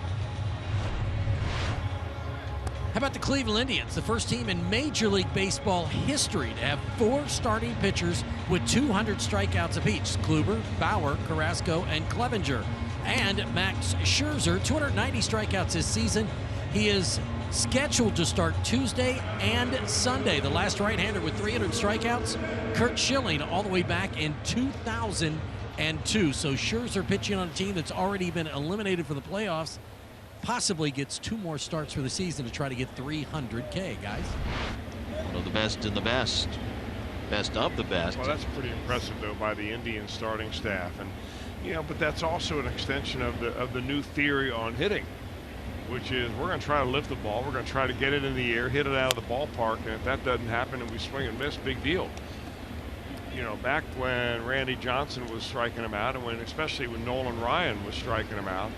How about the Cleveland Indians, the first team in Major League Baseball history to have 4 starting pitchers with 200 strikeouts apiece: Kluber, Bauer, Carrasco, and Clevenger. And Max Scherzer, 290 strikeouts this season. He is scheduled to start Tuesday and Sunday. The last right-hander with 300 strikeouts, Kurt Schilling, all the way back in 2002. So Scherzer, pitching on a team that's already been eliminated from the playoffs, possibly gets 2 more starts for the season to try to get 300K, guys. One of the best in the best. Best of the best. Well, that's pretty impressive, though, by the Indians starting staff. And, you know, but that's also an extension of the new theory on hitting, which is we're going to try to lift the ball. We're going to try to get it in the air, hit it out of the ballpark. And if that doesn't happen and we swing and miss, big deal. You know, back when Randy Johnson was striking them out, and especially when Nolan Ryan was striking them out,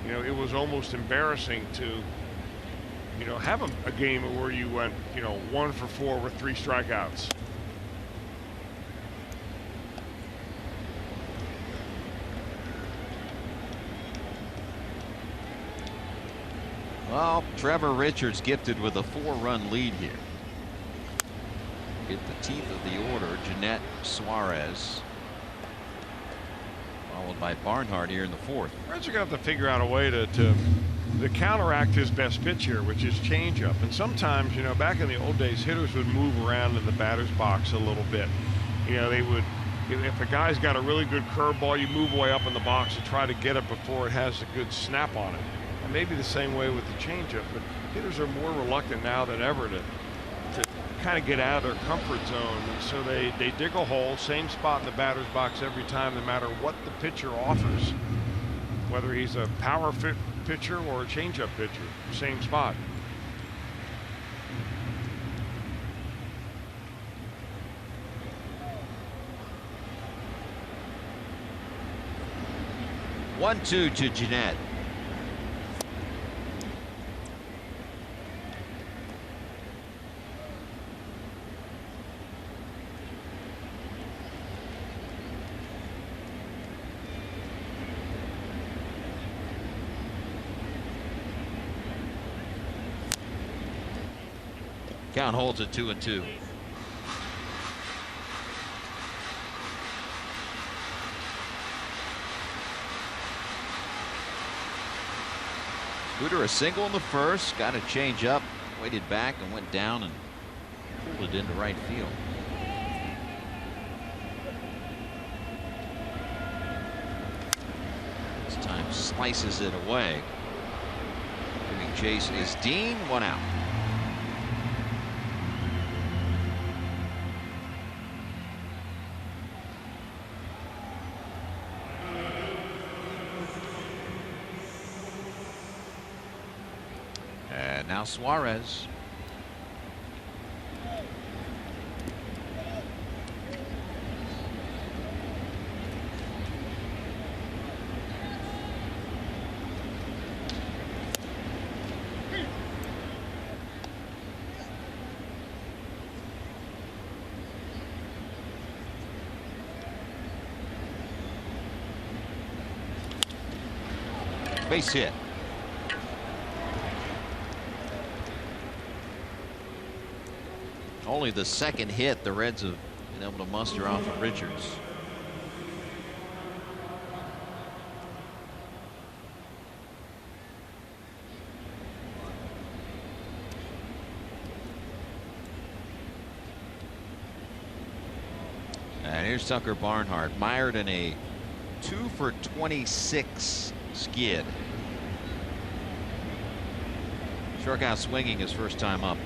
you know, it was almost embarrassing to, you know, have a game where you went, you know, 1 for 4 with 3 strikeouts. Well, Trevor Richards gifted with a 4-run lead here. Get the teeth of the order, Jeanette Suarez, followed by Barnhart here in the 4th. Reds are going to have to figure out a way to counteract his best pitch here, which is changeup. And sometimes, you know, back in the old days, hitters would move around in the batter's box a little bit. You know, they would, if a guy's got a really good curveball, you move way up in the box to try to get it before it has a good snap on it. And maybe the same way with the changeup, but hitters are more reluctant now than ever to kind of get out of their comfort zone. And so they dig a hole, same spot in the batter's box every time, no matter what the pitcher offers, whether he's a power pitcher or a changeup pitcher, same spot. One, 2 to Jeanette. Count holds at 2-2. Scooter a single in the first, got a change up, waited back and went down and pulled it into right field. This time slices it away. Giving chase is Dean, 1 out. Now Suarez. Base hit. Only the second hit the Reds have been able to muster off of Richards. And here's Tucker Barnhart, mired in a 2 for 26 skid. Struck out swinging his first time up.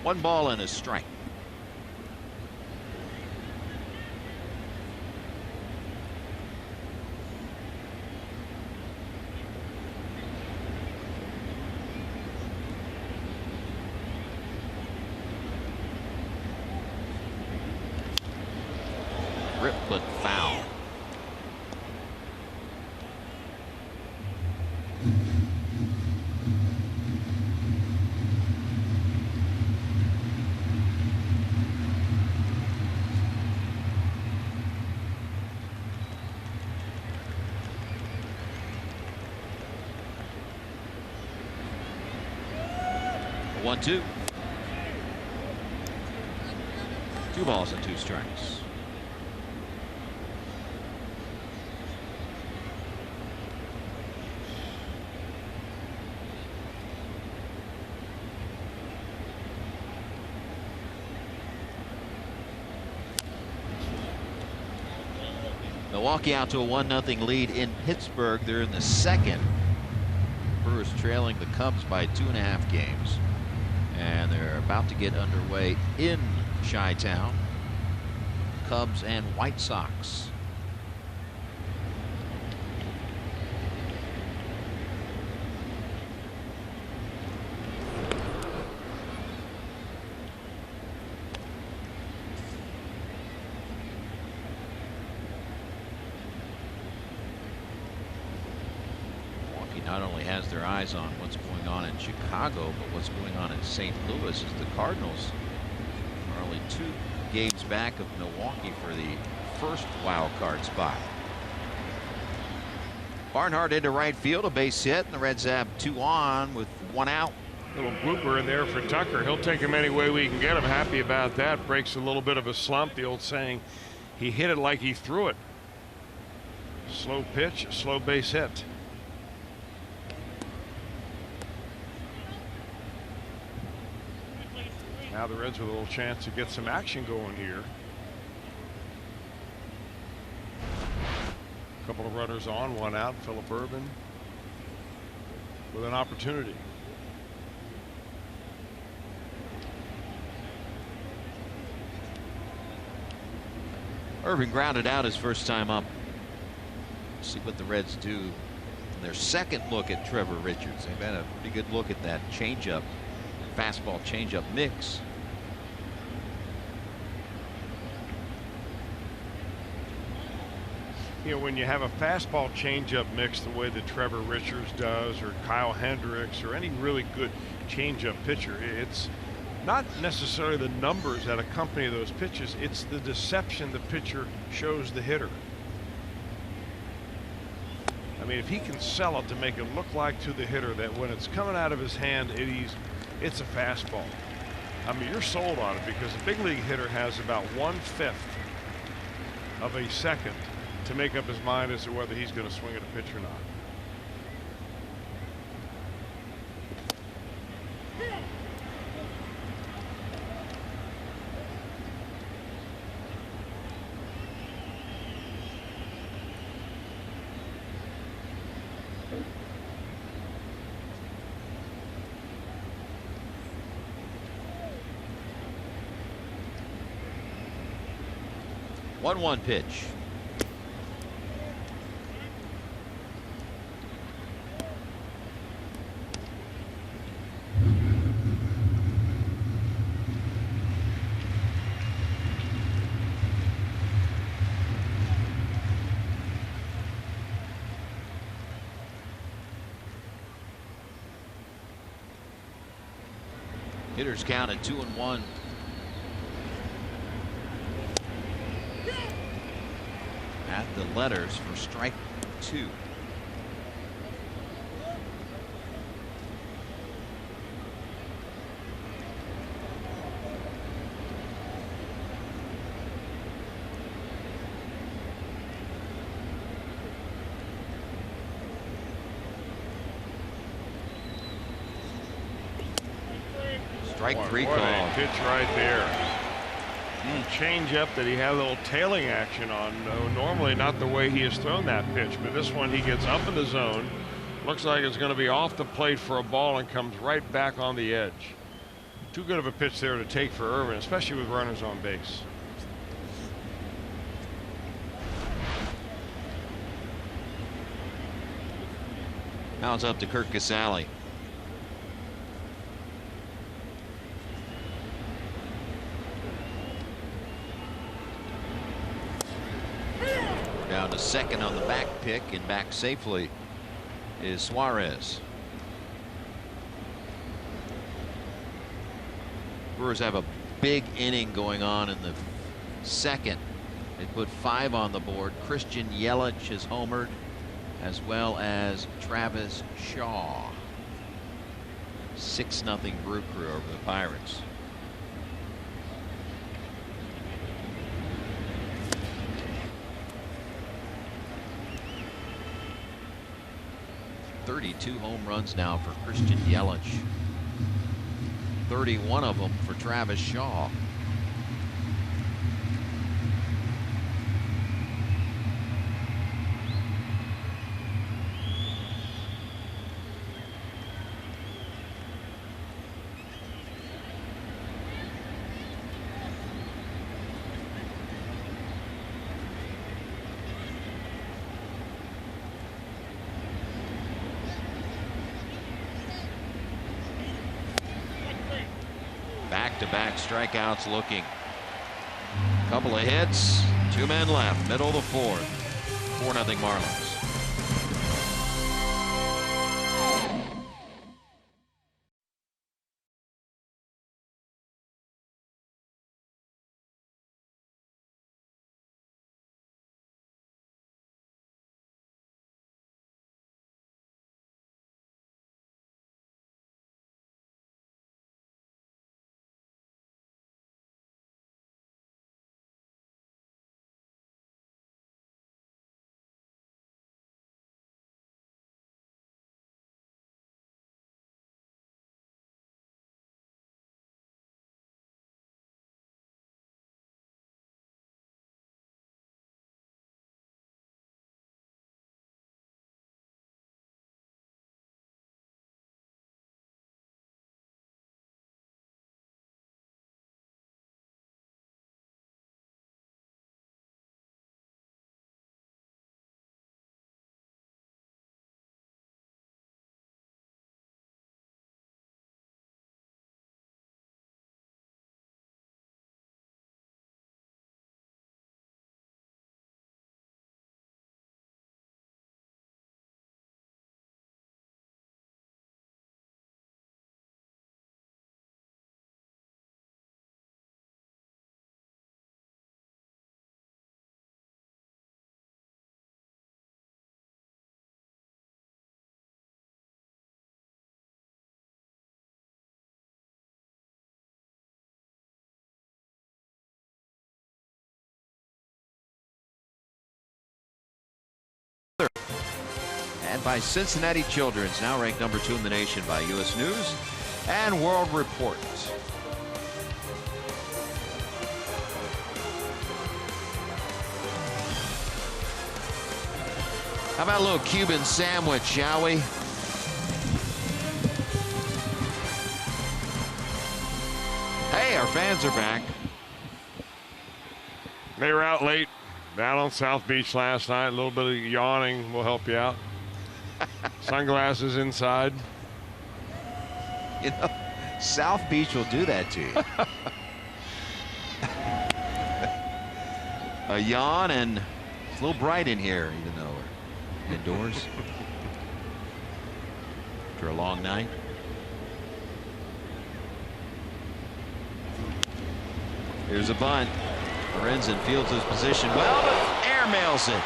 1 ball and a strike. Rip but foul. One, 2. 2 balls and 2 strikes. Milwaukee out to a 1-0 lead in Pittsburgh. They're in the second. Brewers trailing the Cubs by 2.5 games. And they're about to get underway in Chi-Town. Cubs and White Sox. Not only has their eyes on what's going on in Chicago, but what's going on in St. Louis, as the Cardinals are only 2 games back of Milwaukee for the first wild card spot. Barnhart into right field, a base hit, and the Reds have 2 on with 1 out. Little blooper in there for Tucker. He'll take him any way we can get him. Happy about that. Breaks a little bit of a slump. The old saying, he hit it like he threw it. Slow pitch, slow base hit. Now the Reds with a little chance to get some action going here. A couple of runners on, 1 out. Phillip Ervin with an opportunity. Irvin grounded out his first time up. See what the Reds do in their second look at Trevor Richards. They've had a pretty good look at that changeup, fastball changeup mix. You know, when you have a fastball changeup mix the way that Trevor Richards does, or Kyle Hendricks, or any really good changeup pitcher, it's not necessarily the numbers that accompany those pitches, it's the deception the pitcher shows the hitter. I mean, if he can sell it to make it look like to the hitter that when it's coming out of his hand, it's a fastball. I mean, you're sold on it, because a big league hitter has about 1/5 of a second to make up his mind as to whether he's going to swing at a pitch or not. One pitch. Hitters count at 2-1. At the letters for strike 2. Strike 3 call. Pitch right there. Change up that he had a little tailing action on. Normally not the way he has thrown that pitch, but this one he gets up in the zone. Looks like it's going to be off the plate for a ball and comes right back on the edge. Too good of a pitch there to take for Irvin, especially with runners on base. Now it's up to Kirk Casale. Down to second on the back pick, and back safely is Suarez. Brewers have a big inning going on in the second. They put 5 on the board. Christian Yelich has homered, as well as Travis Shaw. 6-0 Brew Crew over the Pirates. "32 home runs now for Christian Yelich. 31 of them for Travis Shaw. Back-to-back strikeouts looking. Couple of hits, 2 men left, middle of the 4th. 4-0 Marlins. And by Cincinnati Children's, now ranked number 2 in the nation by U.S. News and World Report. How about a little Cuban sandwich, shall we? Hey, our fans are back. They were out late, down on South Beach last night. A little bit of yawning will help you out. Sunglasses inside. You know, South Beach will do that to you. A yawn, and it's a little bright in here, even though we're indoors after a long night. Here's a bunt. Lorenzen fields his position well, but air mails it.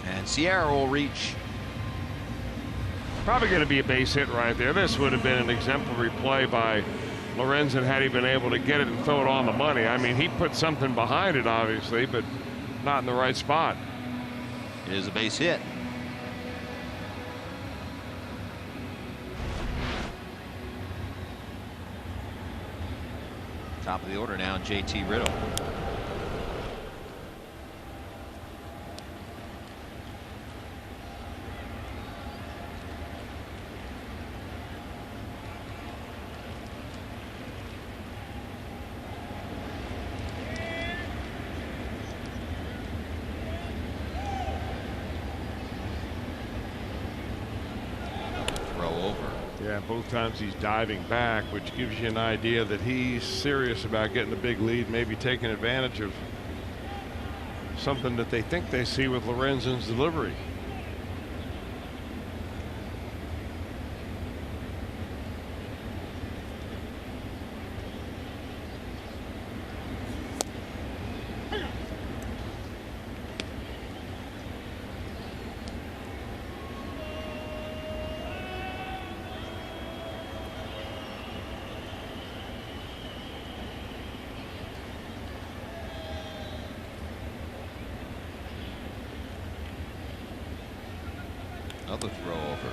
And Sierra will reach. Probably going to be a base hit right there. This would have been an exemplary play by Lorenzen had he been able to get it and throw it on the money. I mean, he put something behind it, obviously, but not in the right spot. It is a base hit. Top of the order now, JT Riddle. over. Yeah, both times he's diving back, which gives you an idea that he's serious about getting a big lead, maybe taking advantage of something that they think they see with Lorenzen's delivery. Another throw over.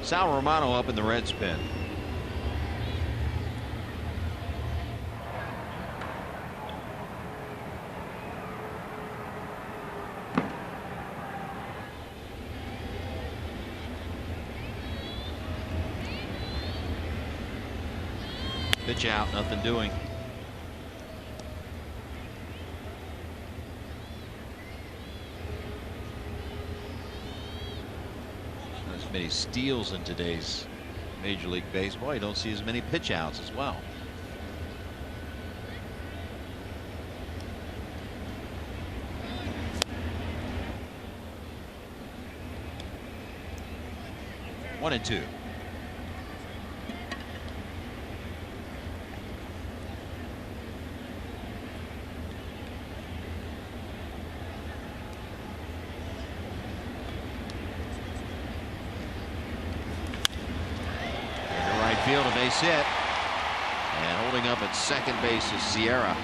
Sal Romano up in the red spin. Pitch out, nothing doing. As many steals in today's Major League Baseball, you don't see as many pitch outs as well. One and two. Field, a base hit, and holding up at second base is Sierra.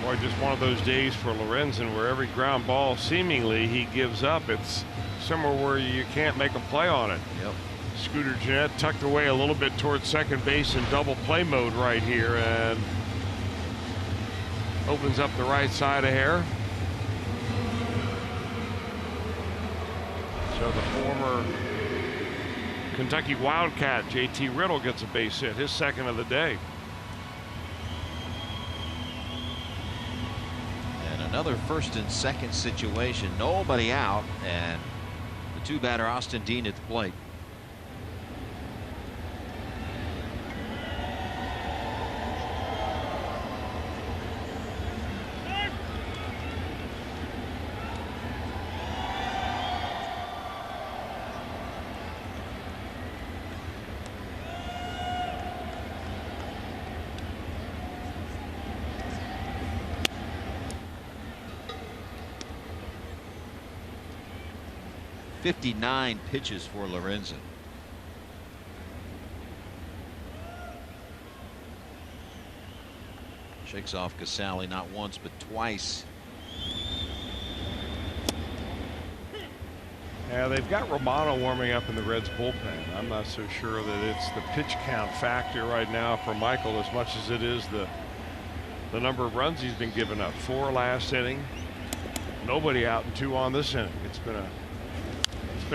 Boy, just one of those days for Lorenzen where every ground ball seemingly he gives up. It's somewhere where you can't make a play on it. Yep. Scooter Gennett tucked away a little bit towards second base in double play mode right here, and opens up the right side of Hare. So the former Kentucky Wildcat JT Riddle gets a base hit, his second of the day. And another first and second situation, nobody out, and the two batter Austin Dean at the plate. .59 pitches for Lorenzen. Shakes off Casale not once but twice. Yeah, they've got Romano warming up in the Reds bullpen. I'm not so sure that it's the pitch count factor right now for Michael as much as it is the number of runs he's been giving up. 4 last inning, nobody out and 2 on this inning. It's been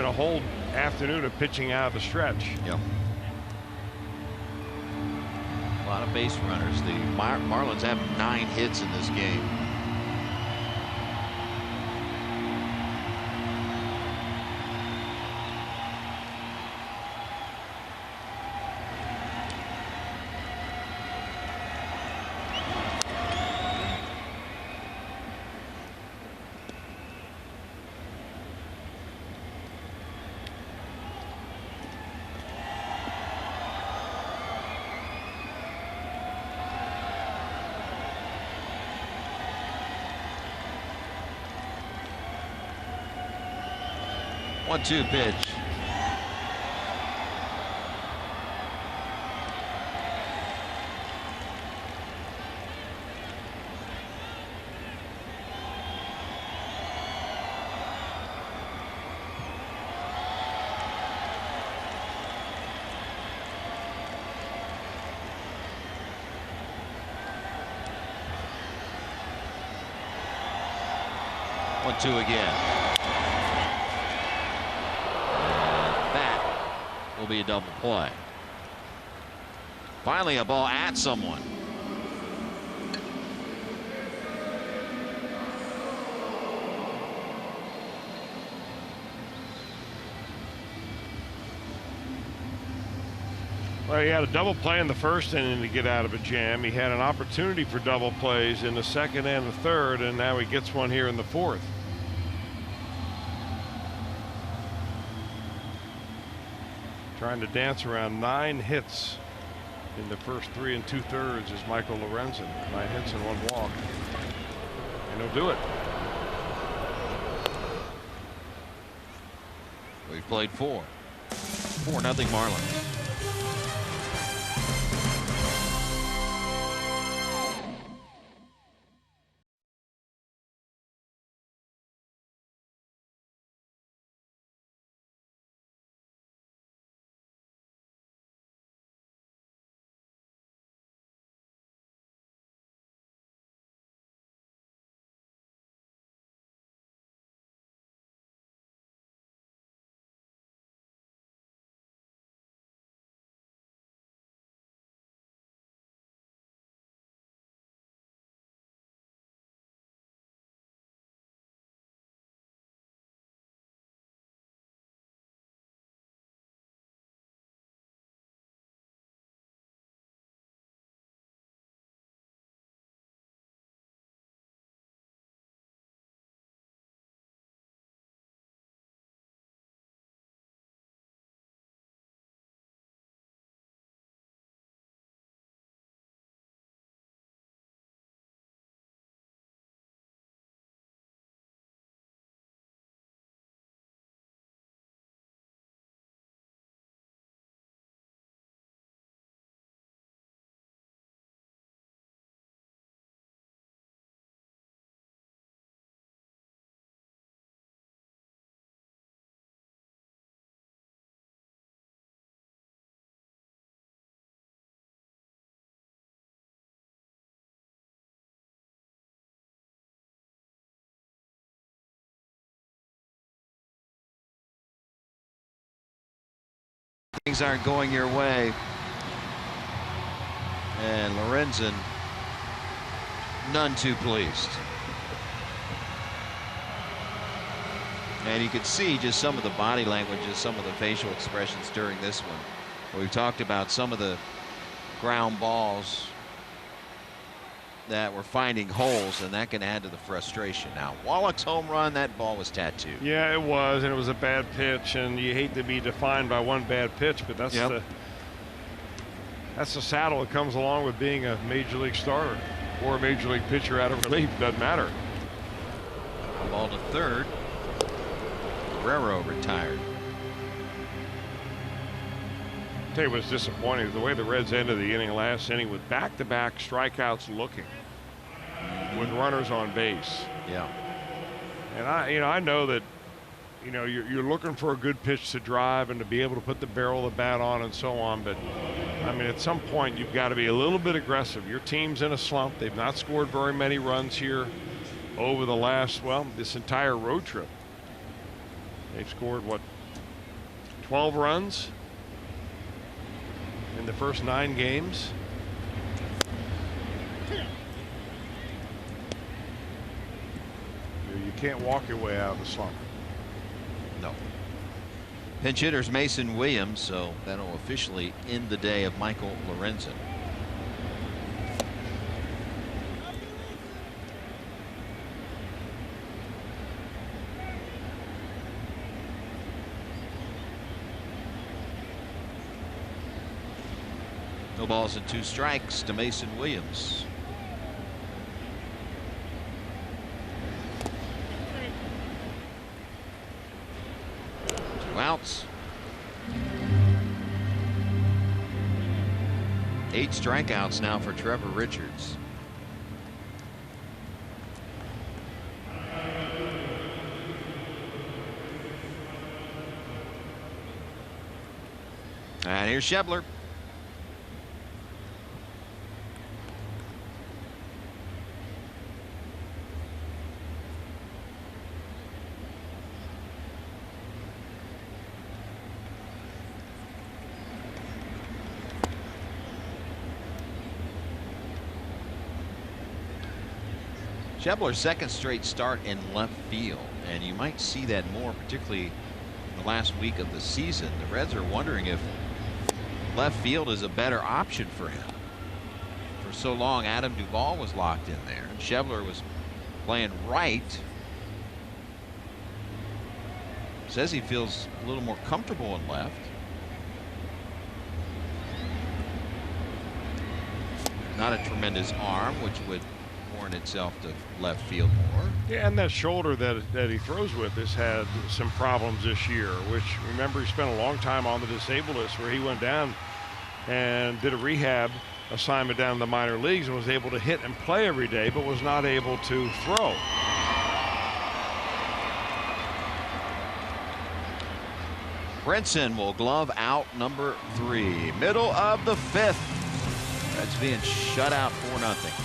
a whole afternoon of pitching out of the stretch. Yep. A lot of base runners. The Marlins have 9 hits in this game. One-two pitch. One-two again. Will be a double play. Finally a ball at someone. Well, he had a double play in the first inning to get out of a jam. He had an opportunity for double plays in the second and the third, and now he gets one here in the fourth. Trying to dance around 9 hits in the first 3 2/3 is Michael Lorenzen. 9 hits and 1 walk. And he'll do it. We've played 4-0 Marlins. Things aren't going your way, and Lorenzen none too pleased. And you could see just some of the body languages, some of the facial expressions during this one. We've talked about some of the ground balls that were finding holes, and that can add to the frustration. Now, Wallach's home run, that ball was tattooed. Yeah, it was, and it was a bad pitch, and you hate to be defined by one bad pitch, but that's the saddle that comes along with being a major league starter or a major league pitcher out of relief. Doesn't matter. Ball to third. Guerrero retired. I'll tell you what's disappointing is the way the Reds ended the inning last inning with back-to-back strikeouts looking with runners on base. Yeah. And I know that, you're looking for a good pitch to drive and to be able to put the barrel of the bat on and so on. But I mean, at some point you've got to be a little bit aggressive. Your team's in a slump. They've not scored very many runs here over the last, this entire road trip. They've scored 12 runs in the first 9 games. You can't walk your way out of the slump. No. Pinch hitter's Mason Williams, so that'll officially end the day of Michael Lorenzen. No balls and 2 strikes to Mason Williams. Outs. 8 strikeouts now for Trevor Richards. And here's Schebler. Schebler's second straight start in left field, and you might see that more, particularly in the last week of the season. The Reds are wondering if left field is a better option for him. For so long, Adam Duvall was locked in there, and Schebler was playing right. Says he feels a little more comfortable in left. Not a tremendous arm, which would warrant itself to left field more. Yeah, and that shoulder that he throws with has had some problems this year, which, remember, he spent a long time on the disabled list, where he went down and did a rehab assignment down in the minor leagues and was able to hit and play every day, but was not able to throw. Brinson will glove out number 3. Middle of the 5th. Reds being shut out 4-0.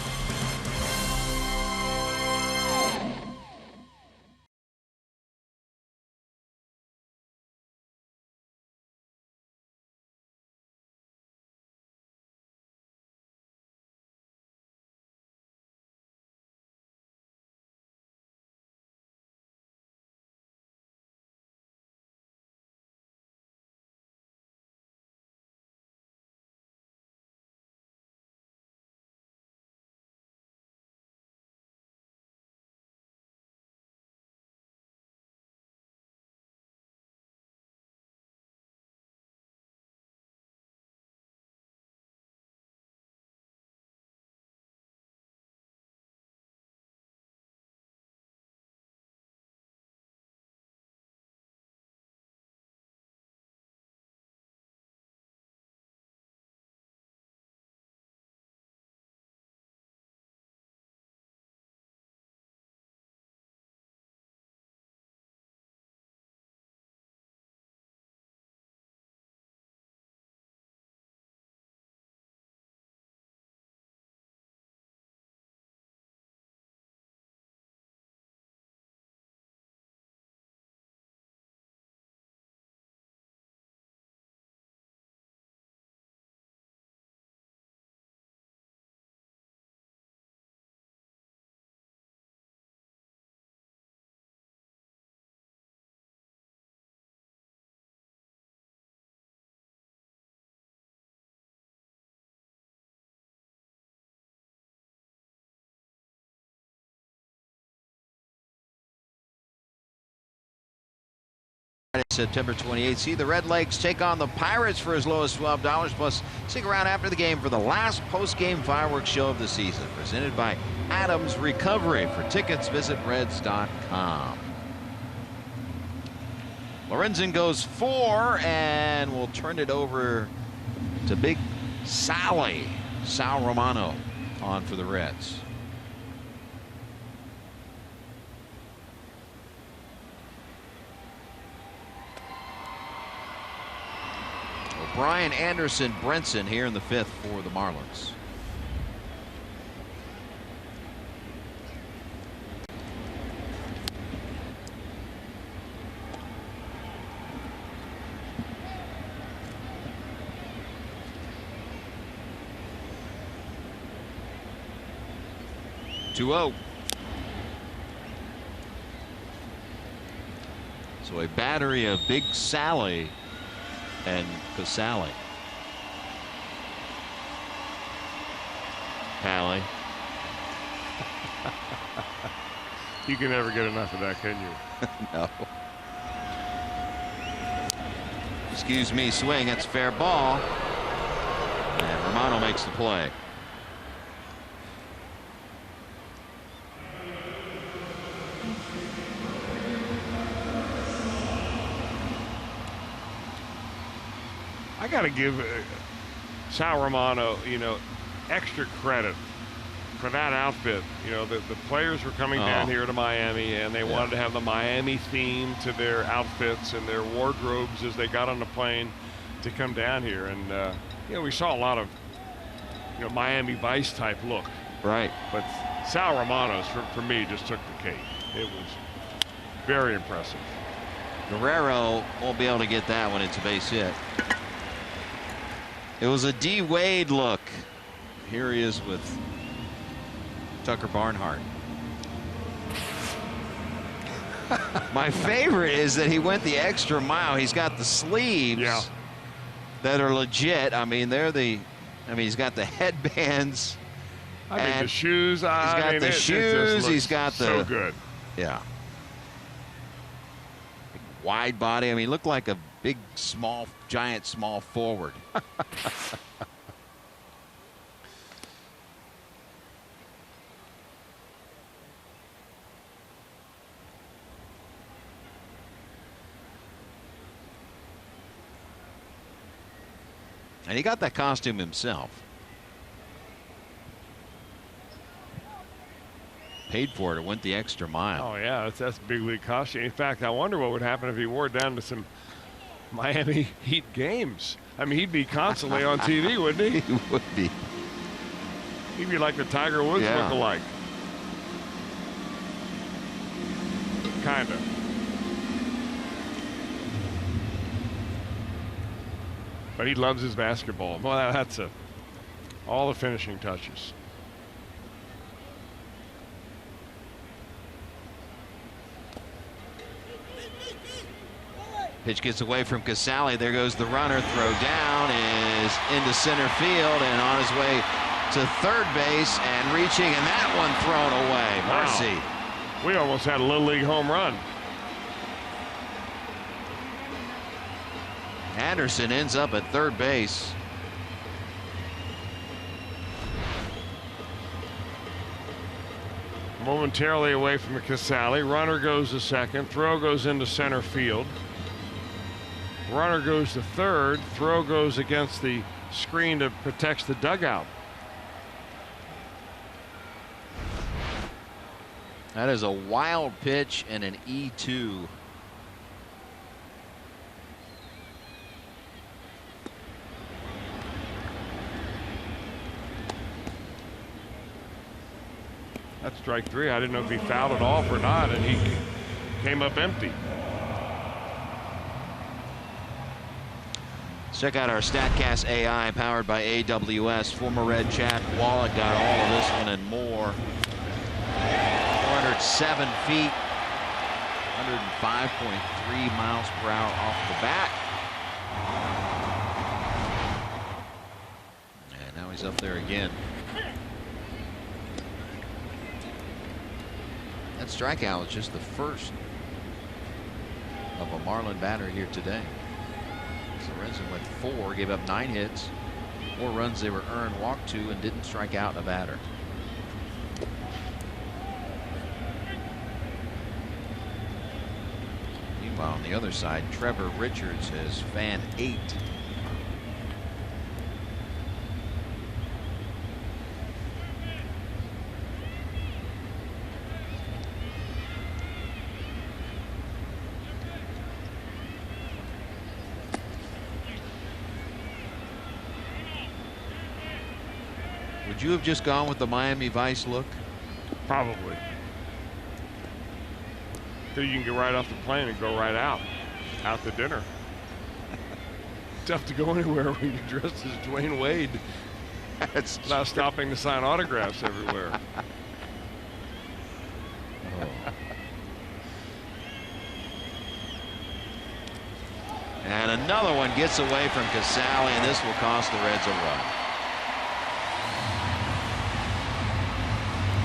September 28th. See the Red Legs take on the Pirates for as low as $12. Plus, stick around after the game for the last post-game fireworks show of the season. Presented by Adams Recovery. For tickets, visit Reds.com. Lorenzen goes 4, and we'll turn it over to Big Sally. Sal Romano on for the Reds. Brian Anderson Brinson here in the 5th for the Marlins. (2-0). So a battery of Big Sally and Casale. Pally. You can never get enough of that, can you? No. Excuse me, swing. That's fair ball. And Romano makes the play. I got to give Sal Romano, extra credit for that outfit. The players were coming down here to Miami, and they wanted to have the Miami theme to their outfits and their wardrobes as they got on the plane to come down here. And, we saw a lot of, Miami Vice type look. Right. But Sal Romano's, for me, just took the cake. It was very impressive. Guerrero won't be able to get that one. It's a base hit. It was a D. Wade look. Here he is with Tucker Barnhart. My favorite is that he went the extra mile. He's got the sleeves. Yeah. that are legit. I mean, he's got the headbands. I think the shoes. He's got the shoes. He's got the. So good. Yeah. Big wide body. I mean, he looked like a big, giant, small forward. And he got that costume himself. Paid for it. It went the extra mile. Oh yeah, that's big league costume. In fact, I wonder what would happen if he wore it down to some Miami Heat games. I mean, he'd be constantly on TV, wouldn't he? He would be. He'd be like the Tiger Woods look-alike. Kinda. But he loves his basketball. Well, that's all the finishing touches. Pitch gets away from Casale. There goes the runner. Throw down is into center field and on his way to third base and reaching, and that one thrown away. Mercy. Wow. We almost had a Little League home run. Anderson ends up at third base. Momentarily away from Casale. Runner goes to second. Throw goes into center field. Runner goes to third. Throw goes against the screen that protects the dugout. That is a wild pitch and an E2. That's strike three. I didn't know if he fouled it off or not, and he came up empty. Check out our StatCast AI powered by AWS. Former Red Chad Wallach got all of this one and more. 407 feet, 105.3 miles per hour off the bat. And now he's up there again. That strikeout was just the first of a Marlin batter here today. Sorensen went 4, gave up 9 hits, 4 runs they were earned, walked 2, and didn't strike out a batter. Meanwhile, on the other side, Trevor Richards has fan 8. Would you have just gone with the Miami Vice look? Probably. So you can get right off the plane and go right out to dinner. Tough to go anywhere when you're dressed as Dwayne Wade. That's not stopping to sign autographs everywhere. And another one gets away from Casale, and this will cost the Reds a run.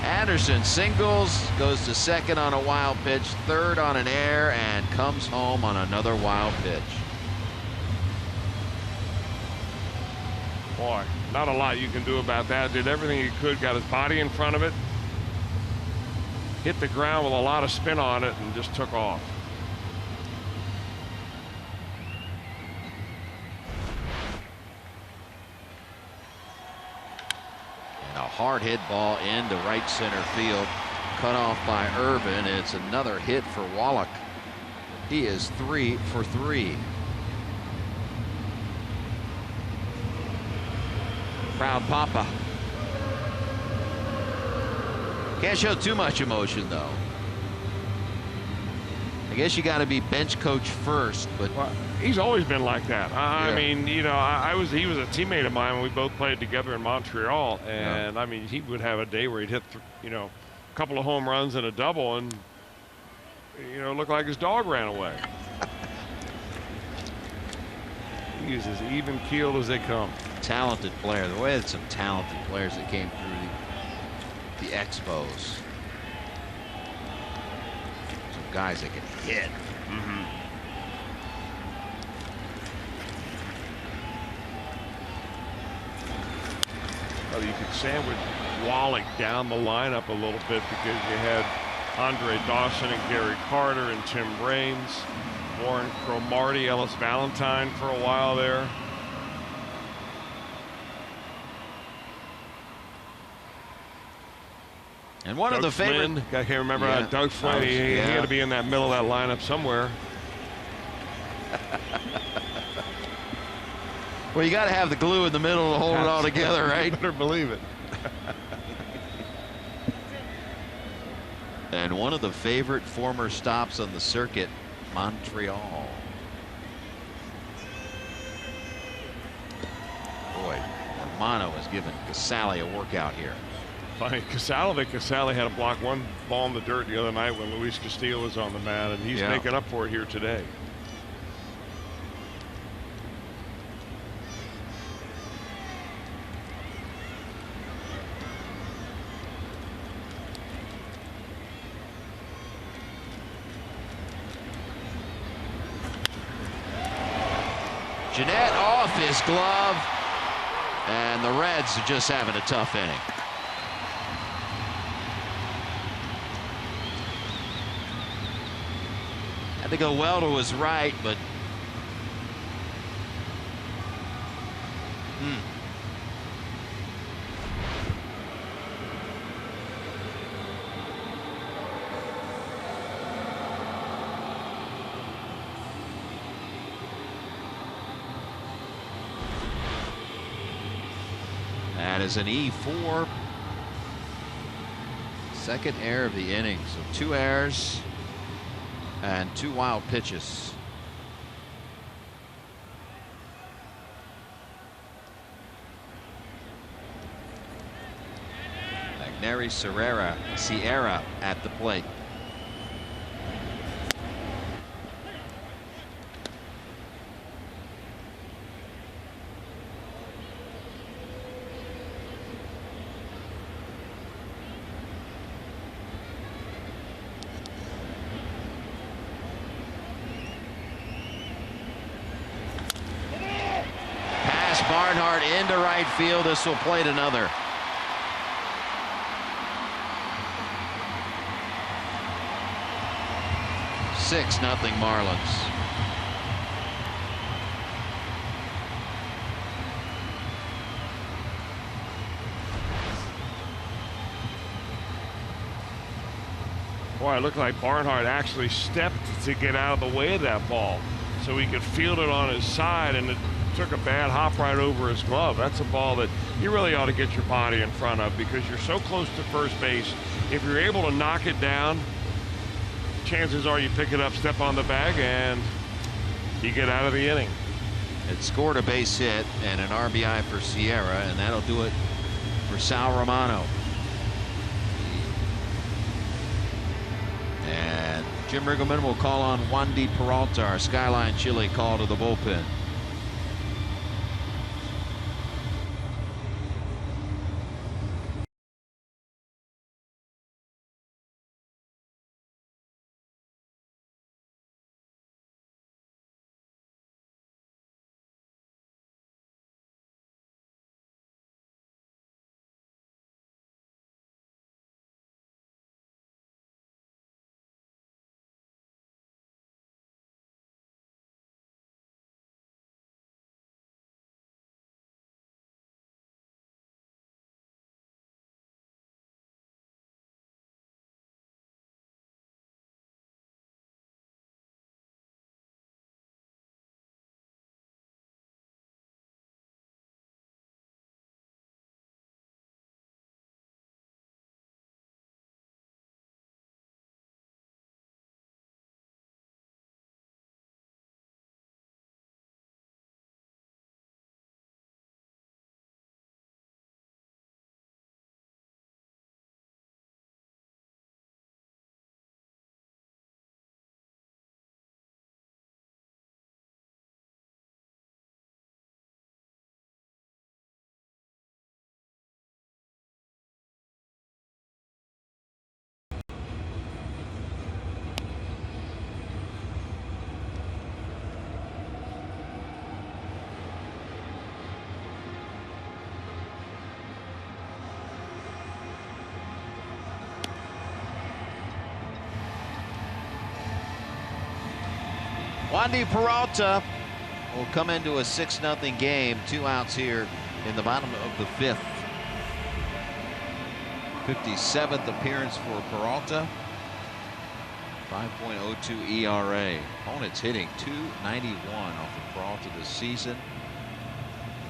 Anderson singles, goes to second on a wild pitch, third on an air, and comes home on another wild pitch. Boy, not a lot you can do about that. Did everything he could, got his body in front of it, hit the ground with a lot of spin on it, and just took off. A hard hit ball into right center field, cut off by Irvin. It's another hit for Wallach. He is 3 for 3. Proud Papa. Can't show too much emotion though. I guess you got to be bench coach first, but well, he's always been like that. I mean, you know, he was a teammate of mine when we both played together in Montreal, and I mean, he would have a day where he'd hit, you know, a couple of home runs and a double, and you know, looked like his dog ran away. He's as even keeled as they come. Talented player. The way that some talented players that came through the Expos. Some guys that can hit. Well, you could sandwich Wallach down the lineup a little bit because you had Andre Dawson and Gary Carter and Tim Raines, Warren Cromartie, Ellis Valentine for a while there. And one of the favorite. I can't remember Doug Flynn. He had to be in that middle of that lineup somewhere. Well, you got to have the glue in the middle to hold it all together, right? Better believe it. And one of the favorite former stops on the circuit, Montreal. Boy, Romano has given Casale a workout here. Funny, Casale had to block one ball in the dirt the other night when Luis Castillo was on the mat, and he's making up for it here today. Jeanette off his glove, and the Reds are just having a tough inning. Had to go well to his right, but that is an E4. Second error of the inning, so 2 errors and 2 wild pitches. Magneri Sierra at the plate. Barnhart into right field. This will plate another. Six nothing Marlins. Boy, it looked like Barnhart actually stepped to get out of the way of that ball so he could field it on his side, and it took a bad hop right over his glove. That's a ball that you really ought to get your body in front of because you're so close to first base. If you're able to knock it down, chances are you pick it up, step on the bag, and you get out of the inning. It scored a base hit and an RBI for Sierra, and that'll do it for Sal Romano. And Jim Riggleman will call on Wandy Peralta, our Skyline Chili call to the bullpen. Wandy Peralta will come into a 6-0 game. 2 outs here in the bottom of the 5th. 57th appearance for Peralta. 5.02 ERA. Opponents hitting .291 off of Peralta this season.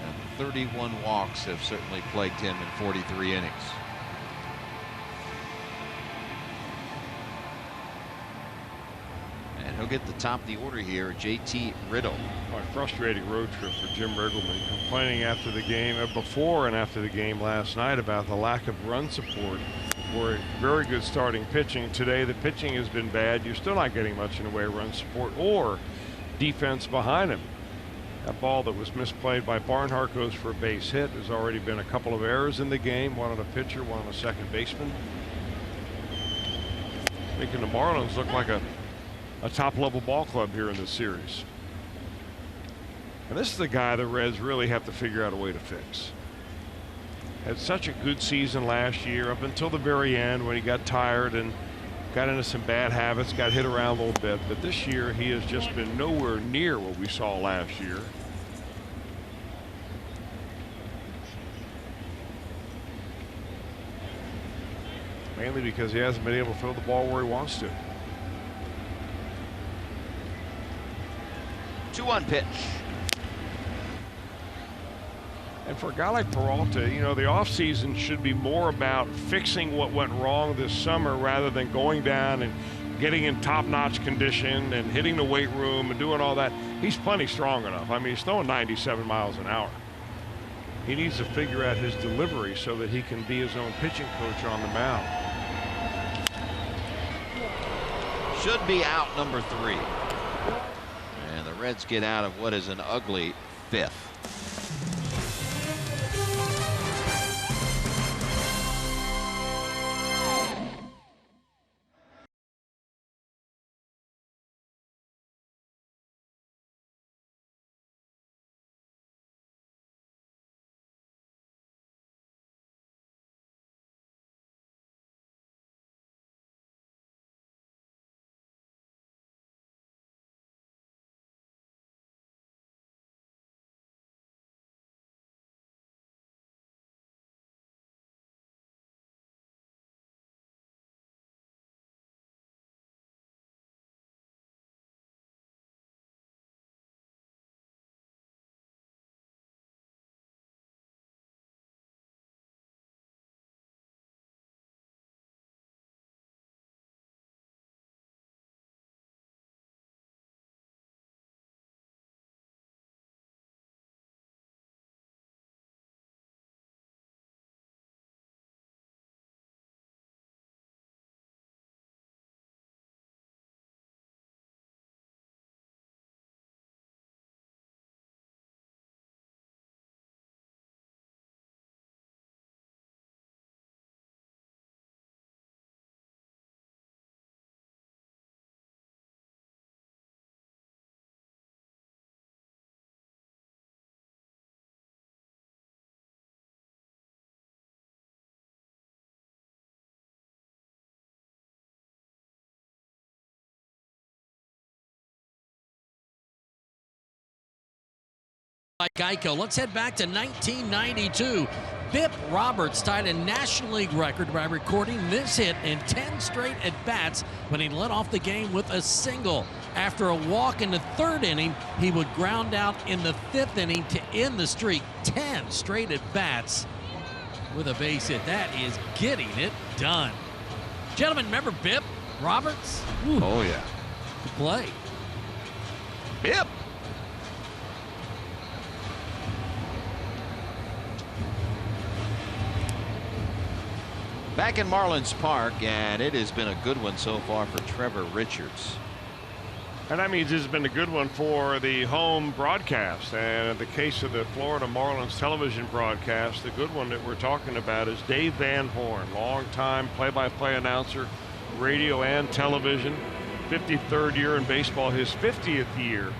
And 31 walks have certainly plagued him in 43 innings. And he'll get the top of the order here, JT Riddle. A frustrating road trip for Jim Riggleman, complaining after the game, before and after the game last night, about the lack of run support for a very good starting pitching. Today the pitching has been bad. You're still not getting much in the way of run support or defense behind him. That ball that was misplayed by Barnhart goes for a base hit. There's already been a couple of errors in the game, one on a pitcher, one on a second baseman, making the Marlins look like a top-level ball club here in this series. And this is the guy the Reds really have to figure out a way to fix. Had such a good season last year up until the very end when he got tired and got into some bad habits, got hit around a little bit. But this year he has just been nowhere near what we saw last year. Mainly because he hasn't been able to throw the ball where he wants to. 2-1 pitch. And for a guy like Peralta, you know, the offseason should be more about fixing what went wrong this summer rather than going down and getting in top-notch condition and hitting the weight room and doing all that. He's plenty strong enough. I mean, he's throwing 97 miles an hour. He needs to figure out his delivery so that he can be his own pitching coach on the mound. Should be out number 3. And the Reds get out of what is an ugly 5th. By Geico. Let's head back to 1992. Bip Roberts tied a National League record by recording this hit in 10 straight at-bats when he led off the game with a single. After a walk in the 3rd inning, he would ground out in the 5th inning to end the streak. 10 straight at-bats with a base hit. That is getting it done. Gentlemen, remember Bip Roberts? Ooh, oh, yeah. Good play. Bip. Back in Marlins Park, and it has been a good one so far for Trevor Richards. And that means it's been a good one for the home broadcast. And in the case of the Florida Marlins television broadcast, the good one that we're talking about is Dave Van Horn, longtime play-by-play announcer, radio and television. 53rd year in baseball, his 50th year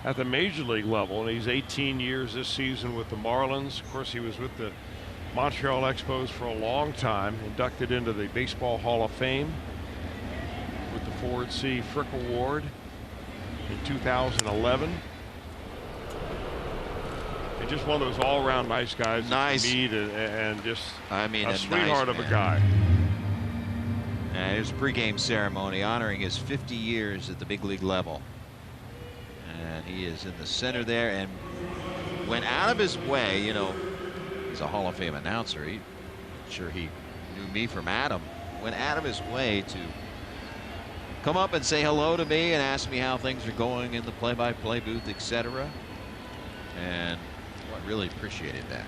at the major league level, and he's 18 years this season with the Marlins. Of course, he was with the Montreal Expos for a long time, inducted into the Baseball Hall of Fame with the Ford C. Frick Award. in 2011. And just one of those all-around nice guys. Nice. To meet and just I mean, a sweetheart nice of a man. guy. And here's a pregame ceremony honoring his 50 years at the big league level. And he is in the center there and went out of his way. You know, he's a Hall of Fame announcer. I'm sure he knew me from Adam. Went out of his way to come up and say hello to me and ask me how things are going in the play-by-play booth, etc. And I really appreciated that.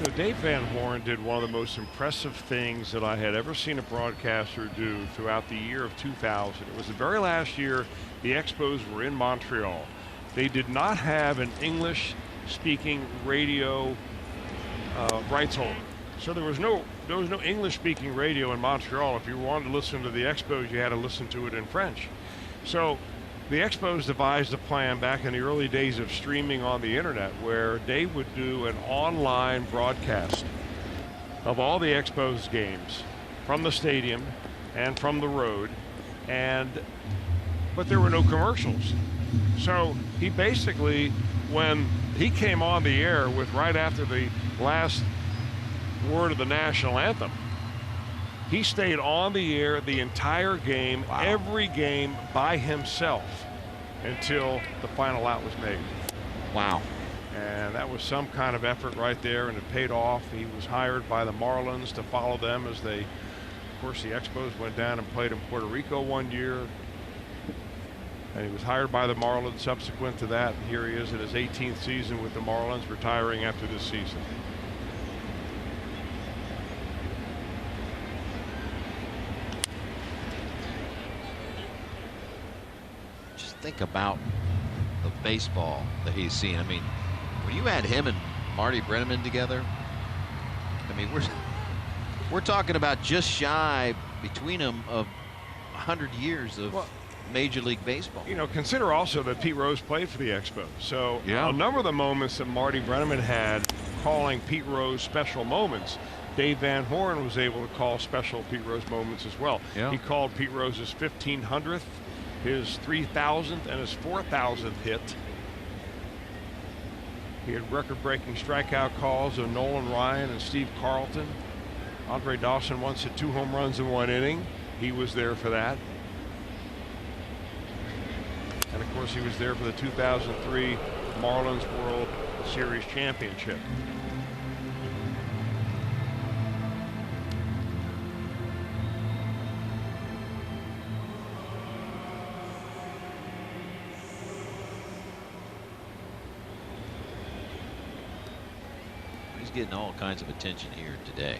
You know, Dave Van Horn did one of the most impressive things that I had ever seen a broadcaster do throughout the year of 2000. It was the very last year the Expos were in Montreal. They did not have an English-speaking radio rights holder. So there was no English-speaking radio in Montreal. If you wanted to listen to the Expos, you had to listen to it in French. So the Expos devised a plan back in the early days of streaming on the internet where Dave would do an online broadcast of all the Expos games from the stadium and from the road, but there were no commercials. So he basically, when he came on the air with right after the last word of the national anthem, he stayed on the air the entire game, every game by himself until the final out was made. Wow. And that was some kind of effort right there, and it paid off. He was hired by the Marlins to follow them as they, of course, the Expos went down and played in Puerto Rico one year. And he was hired by the Marlins subsequent to that. And here he is in his 18th season with the Marlins, retiring after this season. Think about the baseball that he's seen. I mean, when you add him and Marty Brennaman together, I mean, we're talking about just shy between them of 100 years of Major League Baseball. You know, consider also that Pete Rose played for the Expos. So yeah, a number of the moments that Marty Brennaman had calling Pete Rose special moments, Dave Van Horn was able to call special Pete Rose moments as well. Yeah. He called Pete Rose's 1500th, his 3,000th, and his 4,000th hit. He had record-breaking strikeout calls of Nolan Ryan and Steve Carlton. Andre Dawson once hit 2 home runs in 1 inning. He was there for that. And of course, he was there for the 2003 Marlins World Series Championship. Getting all kinds of attention here today.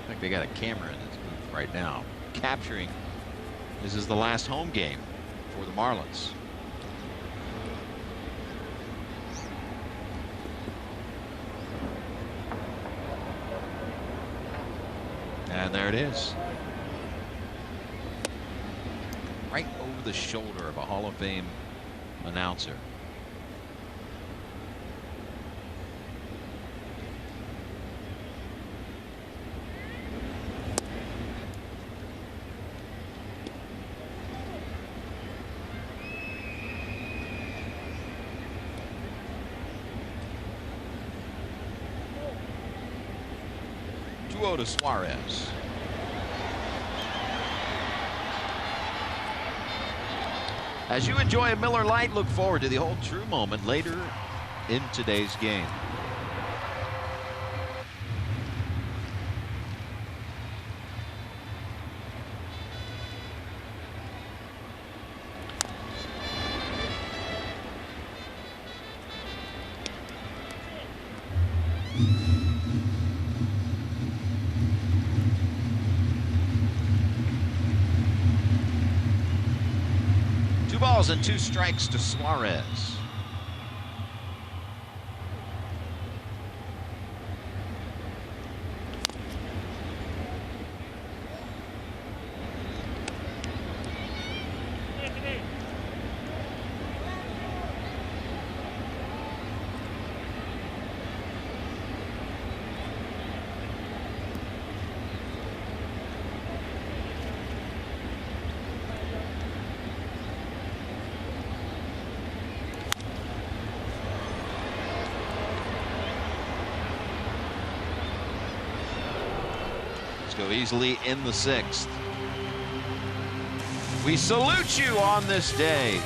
I think they got a camera in this booth right now capturing. This is the last home game for the Marlins. And there it is. Right over the shoulder of a Hall of Fame announcer. To Suarez. As you enjoy a Miller Lite, look forward to the Hold True moment later in today's game. And 2 strikes to Suarez. go easily in the 6th. We salute you on this day.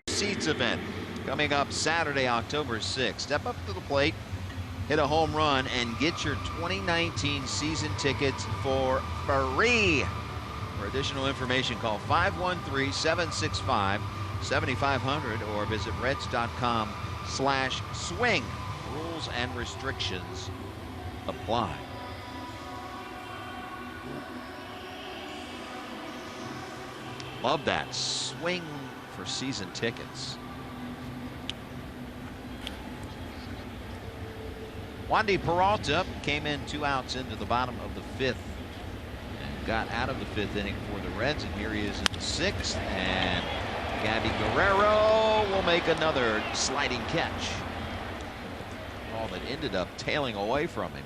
Seats event coming up Saturday, October 6th. Step up to the plate, hit a home run, and get your 2019 season tickets for free. For additional information, call 513-765-7500 or visit Reds.com/swing. Rules and restrictions apply. Love that. Swing for season tickets. Wandy Peralta came in 2 outs into the bottom of the 5th and got out of the 5th inning for the Reds, and here he is in the 6th, and Gabby Guerrero will make another sliding catch. Ball that ended up tailing away from him.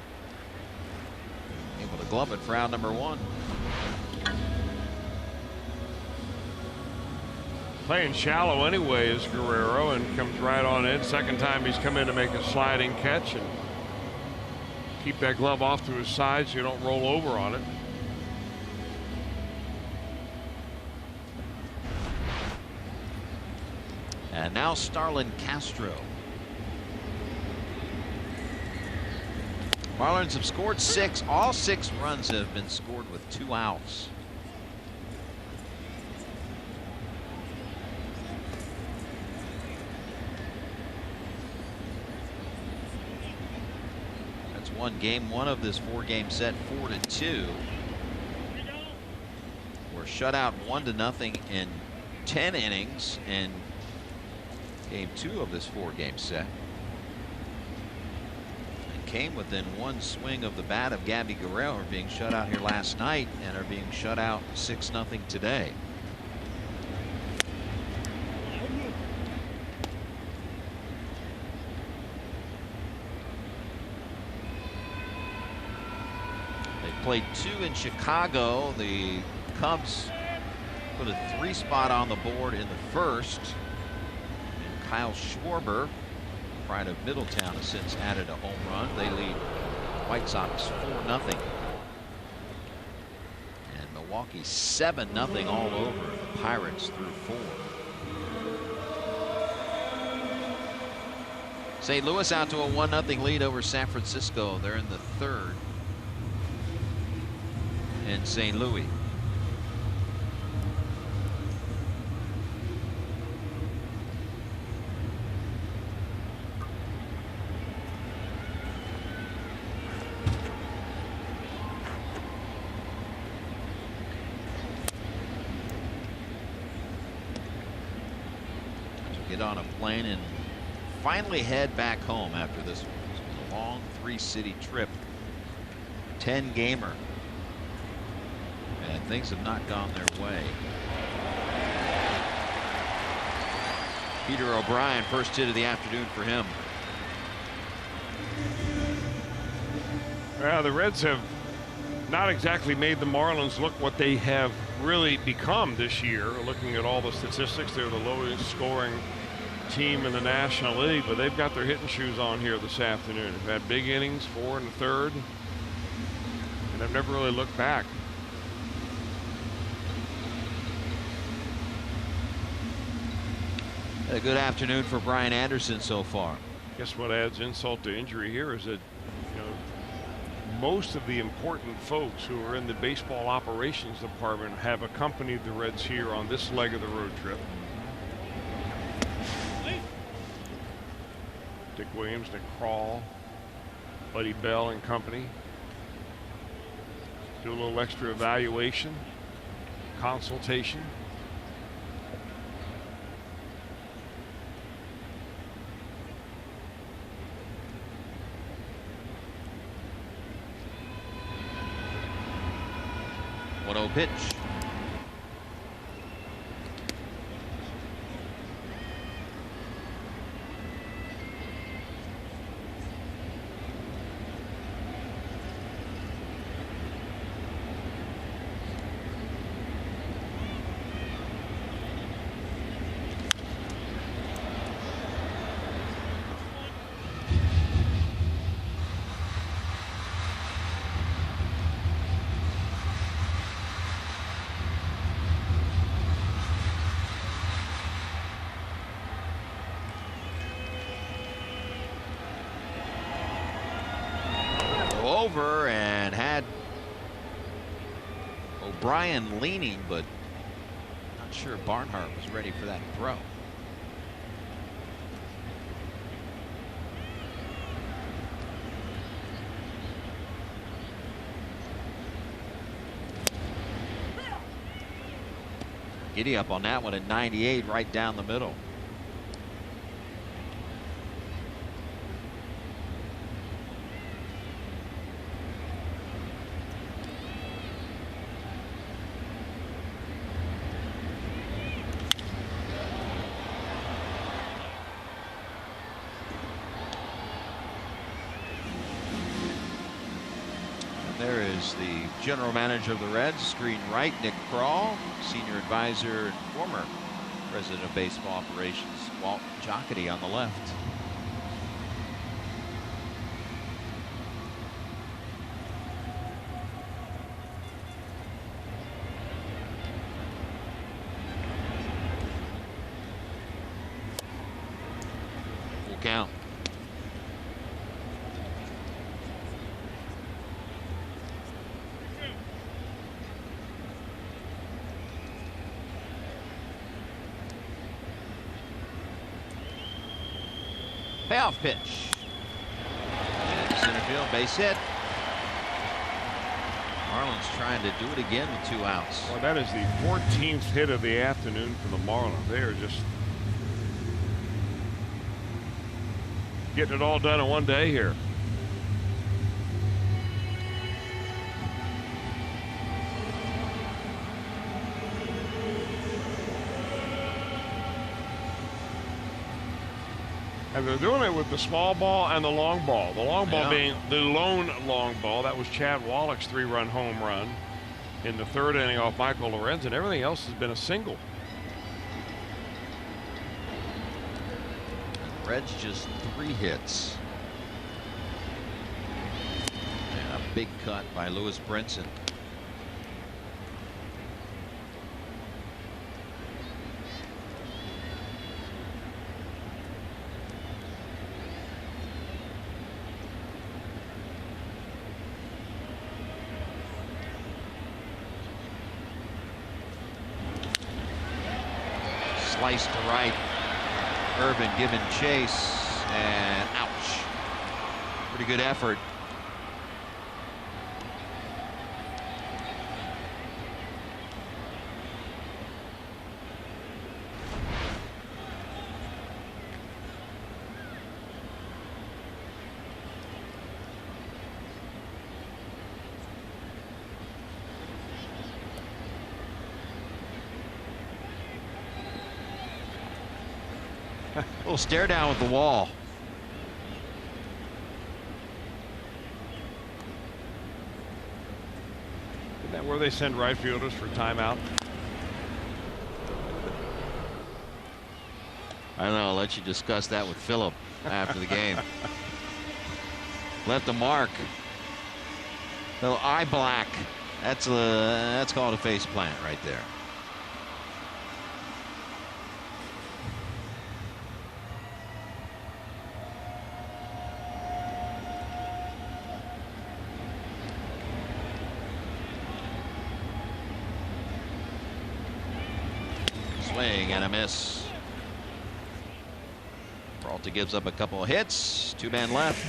Able to glove it for out number 1. Playing shallow anyway is Guerrero, and comes right on in. Second time he's come in to make a sliding catch and keep that glove off to his side so you don't roll over on it. And now Starlin Castro. Marlins have scored 6. All 6 runs have been scored with 2 outs. Won game 1 of this 4-game set 4-2. We're shut out 1-0 in 10 innings in game 2 of this 4-game set. And came within 1 swing of the bat of Gabby Guerrero, being shut out here last night and are being shut out 6-0 today. Played 2 in Chicago. The Cubs put a 3 spot on the board in the 1st. And Kyle Schwarber, pride of Middletown, has since added a home run. They lead White Sox 4-0. And Milwaukee 7-0 all over the Pirates through 4. St. Louis out to a 1-0 lead over San Francisco. They're in the 3rd. In St. Louis. get on a plane and finally head back home after this long 3-city trip. 10-gamer. And things have not gone their way. Peter O'Brien, first hit of the afternoon for him. Well, the Reds have not exactly made the Marlins look what they have really become this year. Looking at all the statistics, they're the lowest scoring team in the National League, but they've got their hitting shoes on here this afternoon. They've had big innings, 4 in the third, and they've never really looked back. A good afternoon for Brian Anderson so far. Guess what adds insult to injury here is that, you know, most of the important folks who are in the baseball operations department have accompanied the Reds here on this leg of the road trip. Dick Williams, Nick Kroll, Buddy Bell and company. Do a little extra evaluation, consultation. Pitch. Over and had O'Brien leaning, but not sure Barnhart was ready for that throw. Giddy up on that one at 98, right down the middle. There is the general manager of the Reds, screen right, Nick Kroll, senior advisor and former president of baseball operations, Walt Jocketty on the left. Full count. Payoff pitch. Center field, base hit. Marlins trying to do it again with 2 outs. Well, that is the 14th hit of the afternoon for the Marlins. They are just getting it all done in one day here. And they're doing it with the small ball and the long ball. The long ball being the lone long ball. That was Chad Wallach's 3-run home run in the 3rd inning off Michael Lorenz, and everything else has been a single. Reds just 3 hits. And a big cut by Lewis Brinson. Slice to right. Irvin giving chase, and ouch. Pretty good effort. A little stare down with the wall. Isn't that where they send right fielders for timeout? I don't know. I'll let you discuss that with Phillip after the game. Left the mark. Little eye black. That's called a face plant right there. Swing and a miss. Peralta gives up a couple of hits. 2 men left.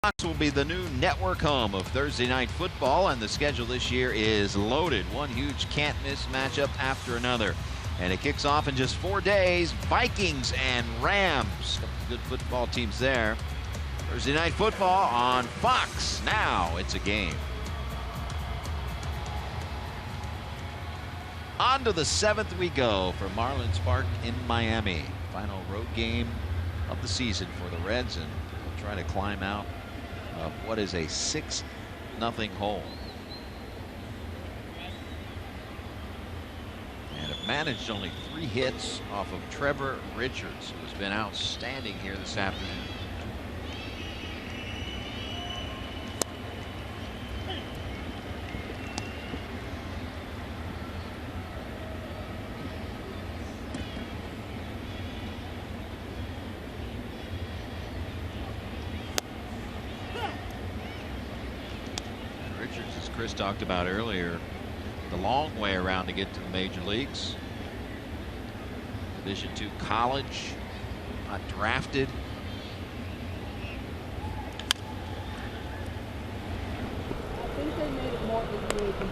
Fox will be the new network home of Thursday Night Football, and the schedule this year is loaded. One huge can't-miss matchup after another. And it kicks off in just 4 days. Vikings and Rams. Good football teams there. Thursday Night Football on Fox. Now it's a game. On to the 7th we go for Marlins Park in Miami. Final road game of the season for the Reds, and we'll try to climb out of what is a 6-0 hole. And have managed only 3 hits off of Trevor Richards, who has been outstanding here this afternoon. Chris talked about earlier, the long way around to get to the major leagues. Division II college, not drafted. I think they made it more easy.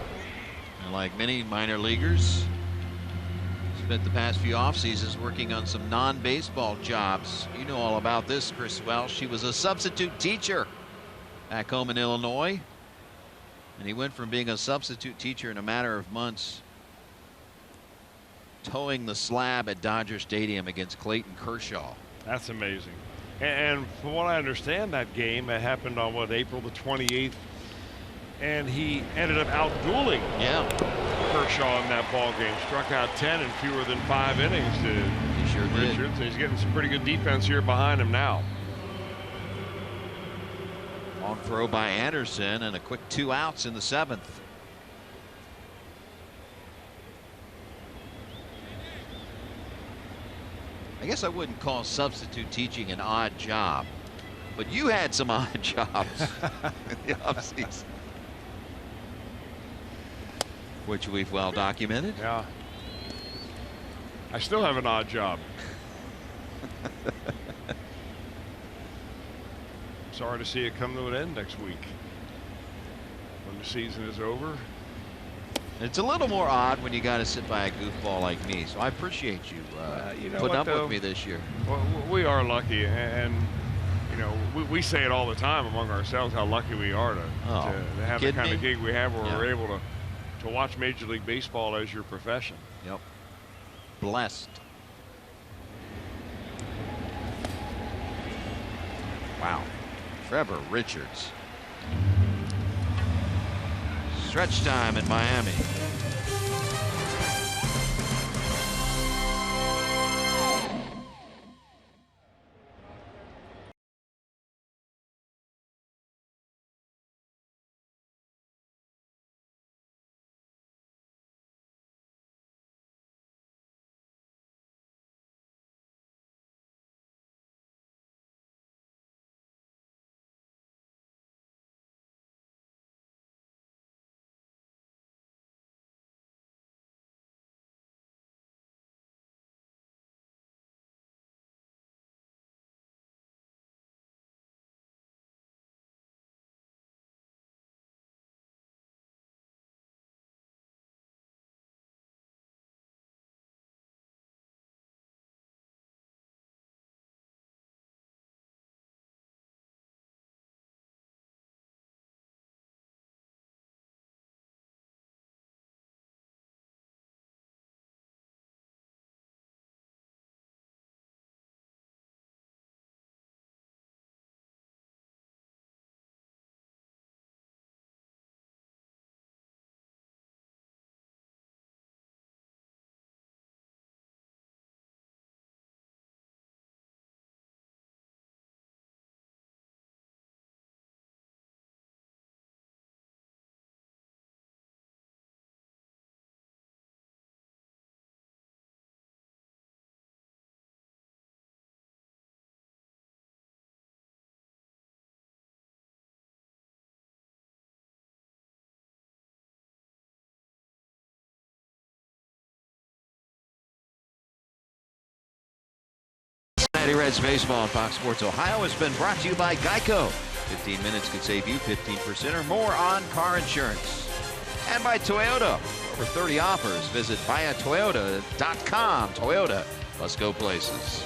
And like many minor leaguers, spent the past few off seasons working on some non-baseball jobs. You know all about this, Chris Welsh. She was a substitute teacher back home in Illinois. And he went from being a substitute teacher in a matter of months, towing the slab at Dodger Stadium against Clayton Kershaw. That's amazing. And from what I understand, that game happened on what, April the 28th, and he ended up outdueling Kershaw in that ball game. Struck out 10 in fewer than 5 innings. He sure did. Richards. He's getting some pretty good defense here behind him now. Long throw by Anderson and a quick 2 outs in the 7th. I guess I wouldn't call substitute teaching an odd job, but you had some odd jobs in the offseason, which we've well documented. Yeah. I still have an odd job. sorry to see it come to an end next week when the season is over. It's a little more odd when you got to sit by a goofball like me, so I appreciate you, putting up with me this year. Well, we are lucky, and you know, we say it all the time among ourselves how lucky we are to have the kind of gig we have where we're able to watch Major League Baseball as your profession. Yep. Blessed. Wow. Trevor Richards. Stretch time in Miami. Cincinnati Reds baseball on Fox Sports Ohio has been brought to you by Geico. 15 minutes could save you 15% or more on car insurance. And by Toyota. Over 30 offers. Visit buyatoyota.com. Toyota. Let's go places.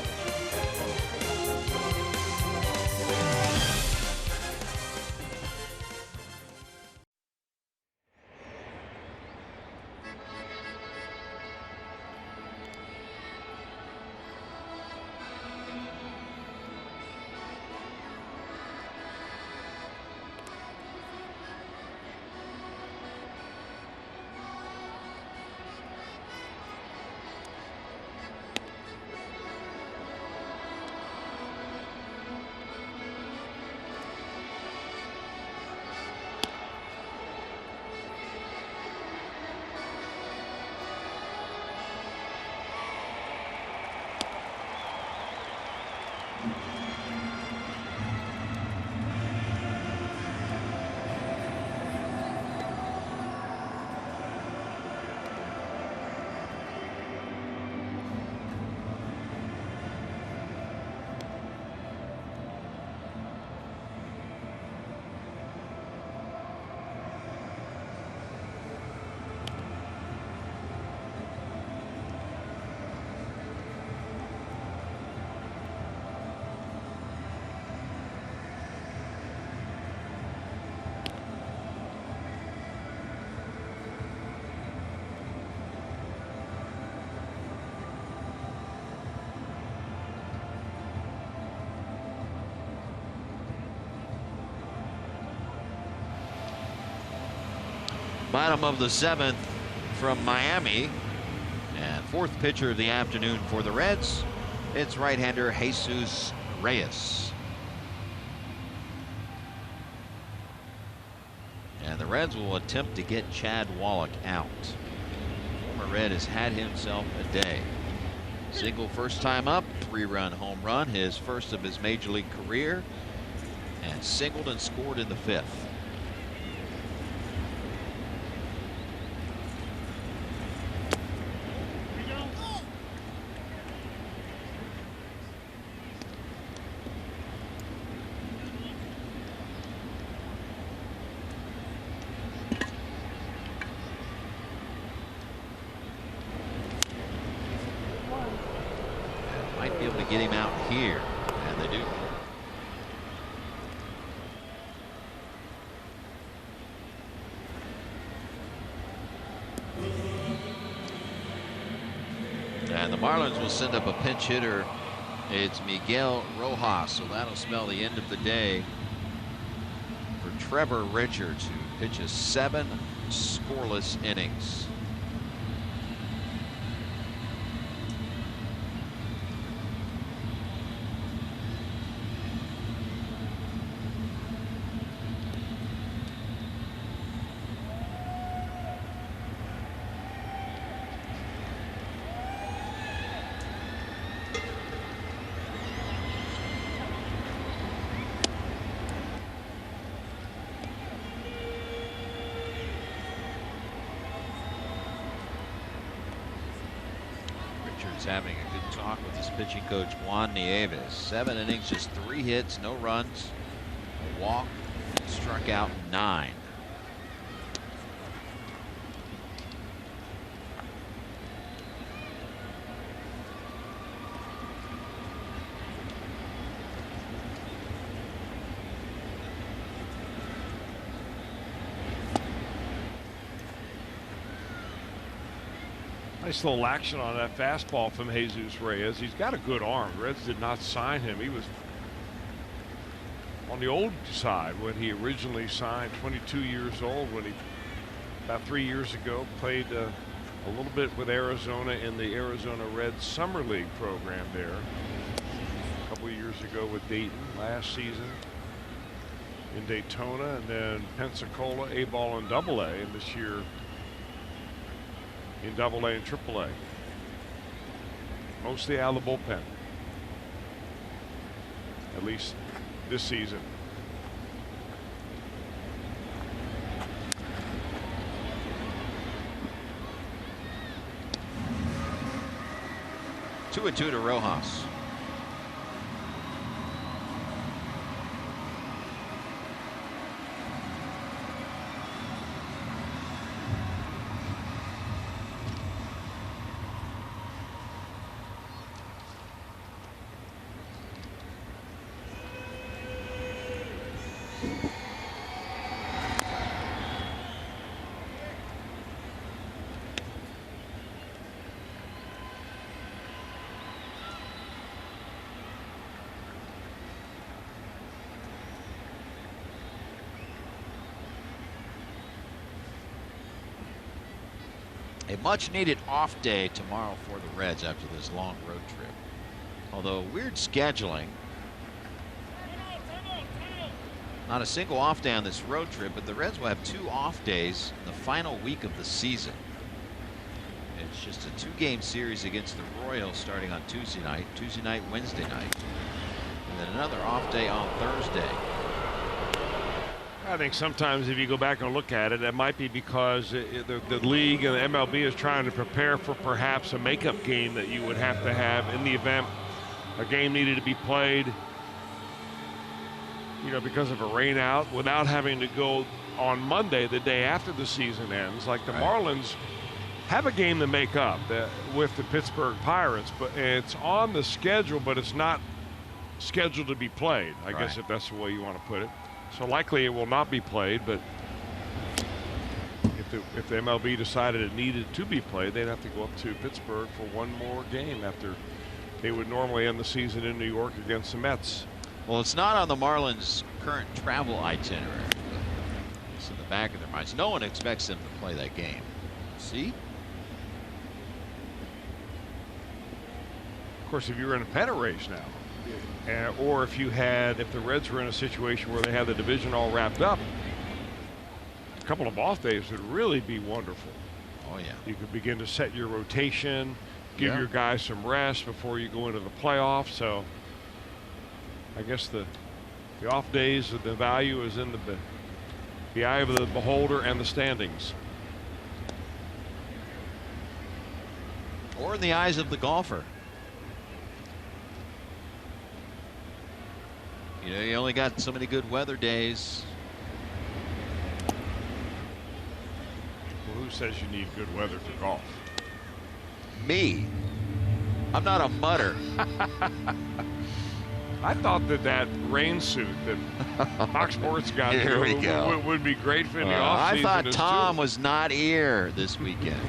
Bottom of the 7th from Miami, and fourth pitcher of the afternoon for the Reds. It's right-hander Jesus Reyes. And the Reds will attempt to get Chad Wallach out. Former Red has had himself a day. Single first time up, 3-run home run, his first of his major league career, and singled and scored in the 5th. to get him out here, and they do. And the Marlins will send up a pinch hitter. It's Miguel Rojas, so that'll spell the end of the day for Trevor Richards, who pitches 7 scoreless innings. Having a good talk with his pitching coach Juan Nieves. 7 innings, just 3 hits, no runs, a walk, struck out 9. Nice little action on that fastball from Jesus Reyes. He's got a good arm. The Reds did not sign him. He was on the old side when he originally signed, 22 years old, when he, about 3 years ago, played a little bit with Arizona in the Arizona Reds Summer League program there. A couple of years ago with Dayton last season in Daytona, and then Pensacola, A-ball and Double-A, and this year in Double-A and Triple-A. Mostly out of the bullpen, at least this season. Two and two to Rojas. A much needed off day tomorrow for the Reds after this long road trip. Although weird scheduling. Not a single off day on this road trip, but the Reds will have 2 off days in the final week of the season. It's just a 2-game series against the Royals starting on Tuesday night, Wednesday night, and then another off day on Thursday. I think sometimes if you go back and look at it, it might be because the league and the MLB is trying to prepare for perhaps a makeup game that you would have to have in the event a game needed to be played, you know, because of a rain out, without having to go on Monday, the day after the season ends. Like the Marlins have a game to make up with the Pittsburgh Pirates, but it's on the schedule, but it's not scheduled to be played, I guess, if that's the way you want to put it. So likely it will not be played, but if the MLB decided it needed to be played, they'd have to go up to Pittsburgh for one more game after they would normally end the season in New York against the Mets. Well, it's not on the Marlins' current travel itinerary, but it's in the back of their minds. No one expects them to play that game. See? Of course, if you're in a pennant race now, or if the Reds were in a situation where they had the division all wrapped up, a couple of off days would really be wonderful. Oh yeah. You could begin to set your rotation, give your guys some rest before you go into the playoffs. So I guess the off days, the value is in the eye of the beholder and the standings. Or in the eyes of the golfer. You know, you only got so many good weather days. Well, who says you need good weather for golf? Me. I'm not a mutter. I thought that rain suit that Fox Sports got Here we go. would be great for the offseason. I thought Tom was not here this weekend.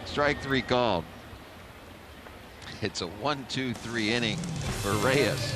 Strike 3 called. It's a 1-2-3 inning for Reyes.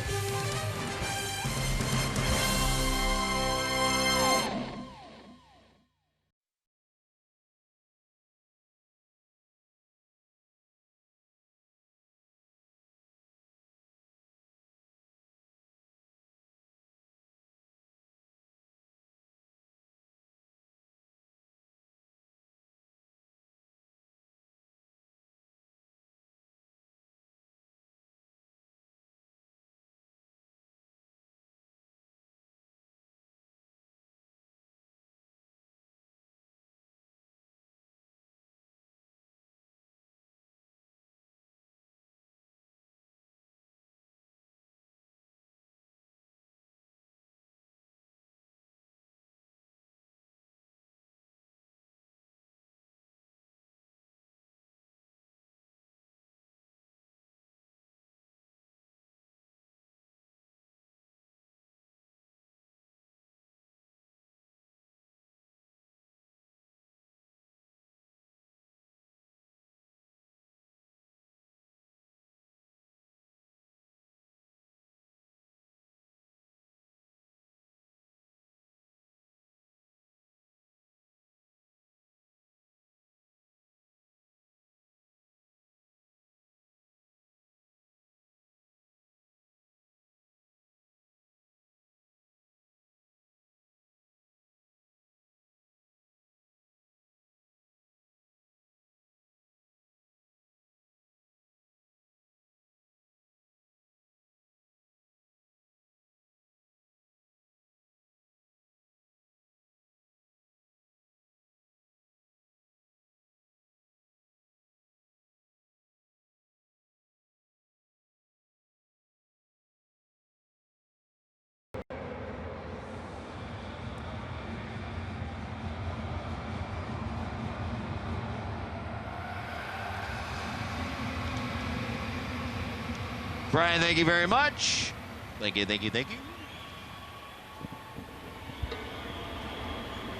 Brian, thank you very much. Thank you, thank you, thank you.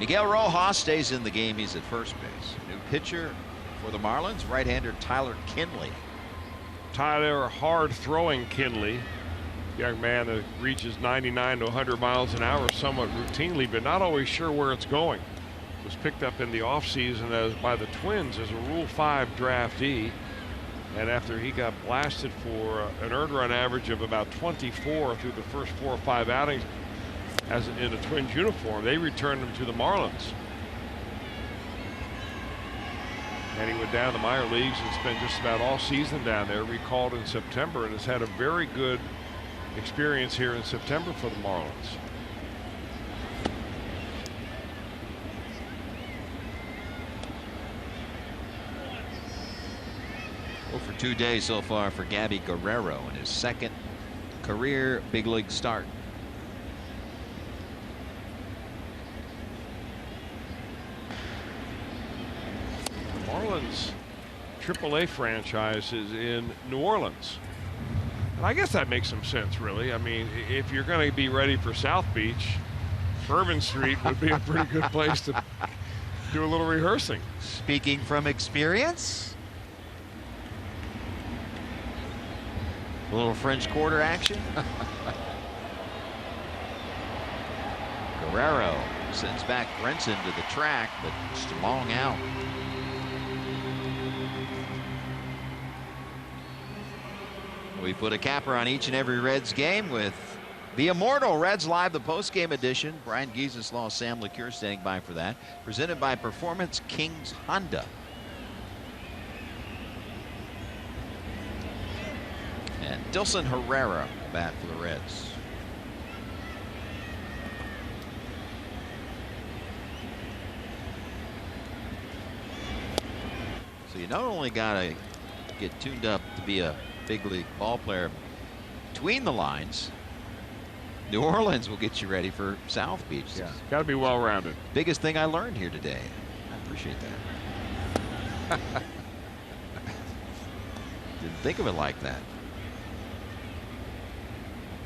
Miguel Rojas stays in the game. He's at first base. New pitcher for the Marlins, right-hander Tyler Kinley. Tyler, hard-throwing Kinley, young man that reaches 99 to 100 miles an hour somewhat routinely, but not always sure where it's going. Was picked up in the offseason by the Twins as a Rule 5 draftee. And after he got blasted for an earned run average of about 24 through the first 4 or 5 outings as in a Twins uniform, they returned him to the Marlins. And he went down to the minor leagues and spent just about all season down there, recalled in September, and has had a very good experience here in September for the Marlins. For 2 days so far for Gabby Guerrero in his second career big league start. The Marlins AAA franchise is in New Orleans. And I guess that makes some sense, really. I mean, if you're going to be ready for South Beach, Bourbon Street would be a pretty good place to do a little rehearsing. Speaking from experience. A little French Quarter action. Guerrero sends back Brinson to the track, but just a long out. We put a capper on each and every Reds game with the Immortal Reds Live, the post-game edition. Brian Gieseslaw, Sam LeCure standing by for that. Presented by Performance Kings Honda. And Dilson Herrera bat for the Reds. So you not only got to get tuned up to be a big league ball player between the lines, New Orleans will get you ready for South Beach. Yeah, got to be well-rounded. Biggest thing I learned here today. I appreciate that. Didn't think of it like that.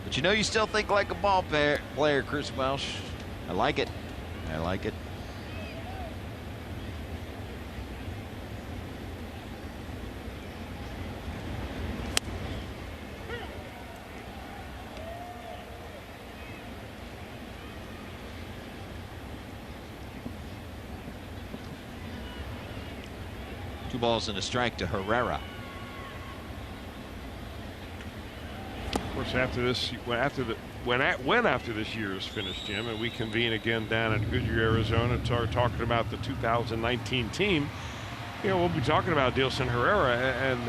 But you know, you still think like a ball player, Chris Welsh. I like it. I like it. Two balls and a strike to Herrera. Of course, after this, after this year is finished, Jim, and we convene again down in Goodyear, Arizona, talking about the 2019 team, you know, we'll be talking about Dilson Herrera, and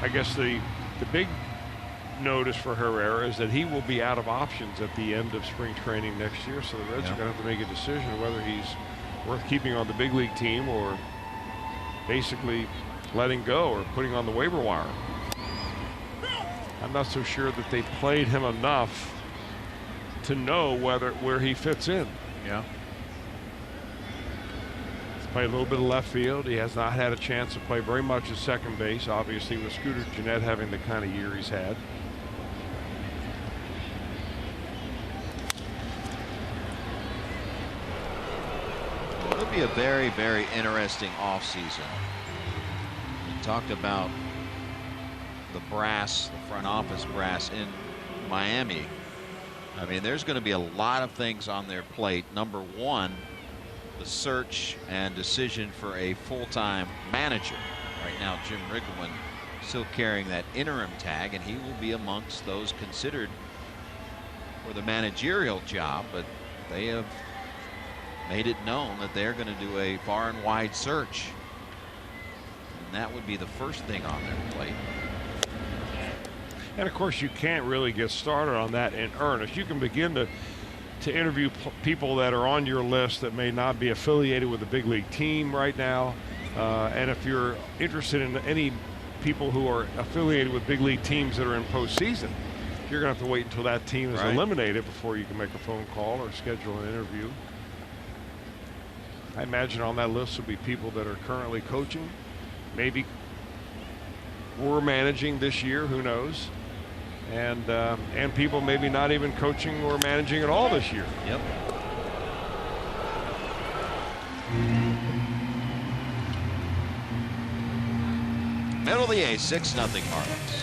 I guess the big notice for Herrera is that he will be out of options at the end of spring training next year, so the Reds are going to have to make a decision whether he's worth keeping on the big league team or basically letting go or putting on the waiver wire. I'm not so sure that they played him enough to know where he fits in. Yeah. He's played a little bit of left field. He has not had a chance to play very much at second base, obviously, with Scooter Gennett having the kind of year he's had. It'll be a very, very interesting offseason. We talked about the brass, the front office brass in Miami. I mean, there's going to be a lot of things on their plate. Number one, the search and decision for a full-time manager. Right now, Jim Riggleman still carrying that interim tag, and he will be amongst those considered for the managerial job, but they have made it known that they're going to do a far and wide search. And that would be the first thing on their plate. And of course, you can't really get started on that in earnest. You can begin to interview people that are on your list that may not be affiliated with a big league team right now. And if you're interested in any people who are affiliated with big league teams that are in postseason, you're going to have to wait until that team is eliminated before you can make a phone call or schedule an interview. I imagine on that list will be people that are currently coaching, maybe were managing this year, who knows, and people maybe not even coaching or managing at all this year. Yep. Middle of the eighth, 6-0 Marlins.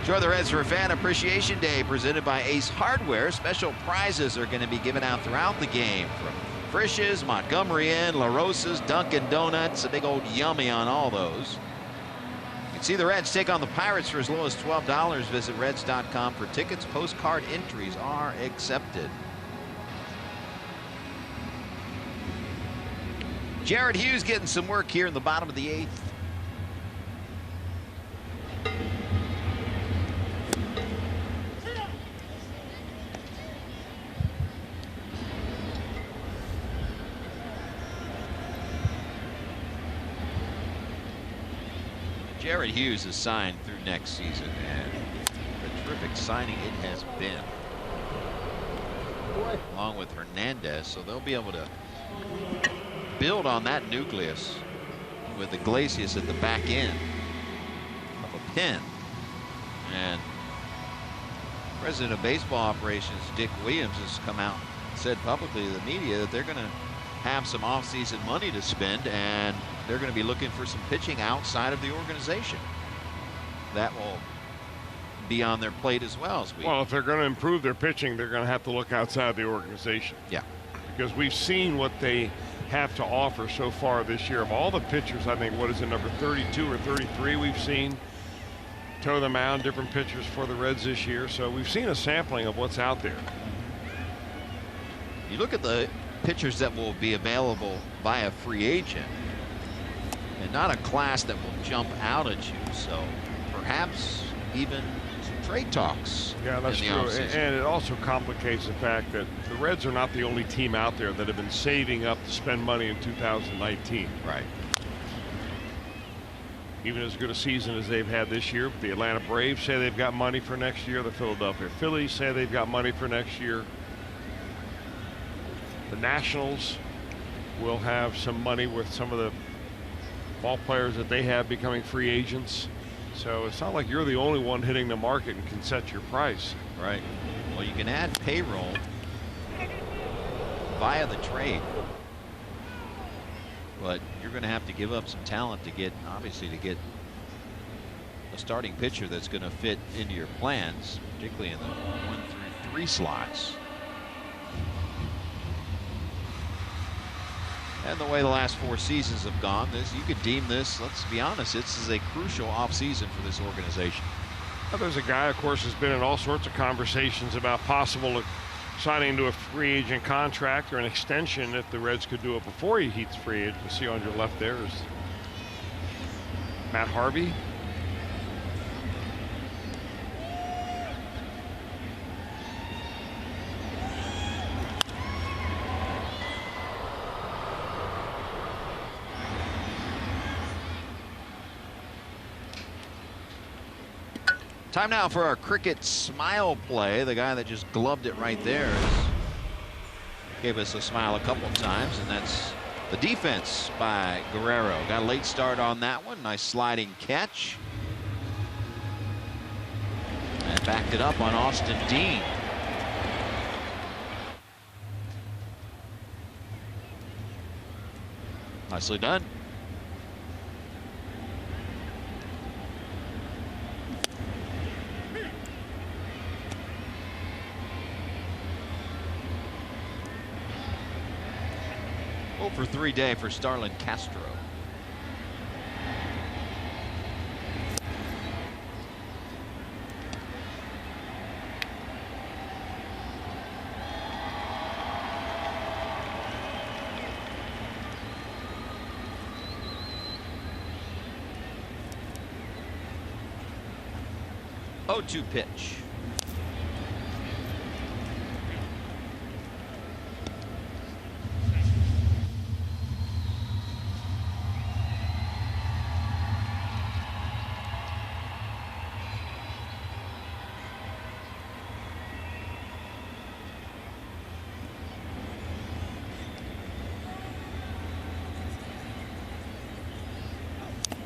Enjoy the Reds for Fan Appreciation Day presented by Ace Hardware. Special prizes are going to be given out throughout the game from Frisch's, Montgomery Inn, La Rosa's, Dunkin' Donuts, a big old yummy on all those. You can see the Reds take on the Pirates for as low as $12. Visit Reds.com for tickets. Postcard entries are accepted. Jared Hughes getting some work here in the bottom of the 8th. Jared Hughes is signed through next season, and a terrific signing it has been, along with Hernandez. So they'll be able to build on that nucleus with Iglesias at the back end of a pin. And President of Baseball Operations Dick Williams has come out and said publicly to the media that they're going to have some off-season money to spend, and they're going to be looking for some pitching outside of the organization. That will be on their plate as well. Well, if they're going to improve their pitching, they're going to have to look outside the organization. Yeah. Because we've seen what they have to offer so far this year. Of all the pitchers, I think, what is it, number 32 or 33 we've seen toe the mound, different pitchers for the Reds this year. So we've seen a sampling of what's out there. You look at the pitchers that will be available by a free agent, and not a class that will jump out at you. So perhaps even some trade talks. Yeah, that's in the true. offseason. And it also complicates the fact that the Reds are not the only team out there that have been saving up to spend money in 2019. Right. Even as good a season as they've had this year, the Atlanta Braves say they've got money for next year. The Philadelphia Phillies say they've got money for next year. The Nationals will have some money with some of the ball players that they have becoming free agents. So it's not like you're the only one hitting the market and can set your price. Right. Well, you can add payroll via the trade, but you're going to have to give up some talent to get, obviously, to get a starting pitcher that's going to fit into your plans, particularly in the 1 through 3 slots. And the way the last 4 seasons have gone, you could deem this, let's be honest, this is a crucial offseason for this organization. Well, there's a guy, of course, who's been in all sorts of conversations about possible signing into a free agent contract or an extension if the Reds could do it before he hits free agent. You see on your left there is Matt Harvey. Time now for our cricket smile play. The guy that just gloved it right there gave us a smile a couple of times, and that's the defense by Guerrero. Got a late start on that one. Nice sliding catch. And backed it up on Austin Dean. Nicely done. For 3 day for Starlin Castro. Oh, 2 pitch.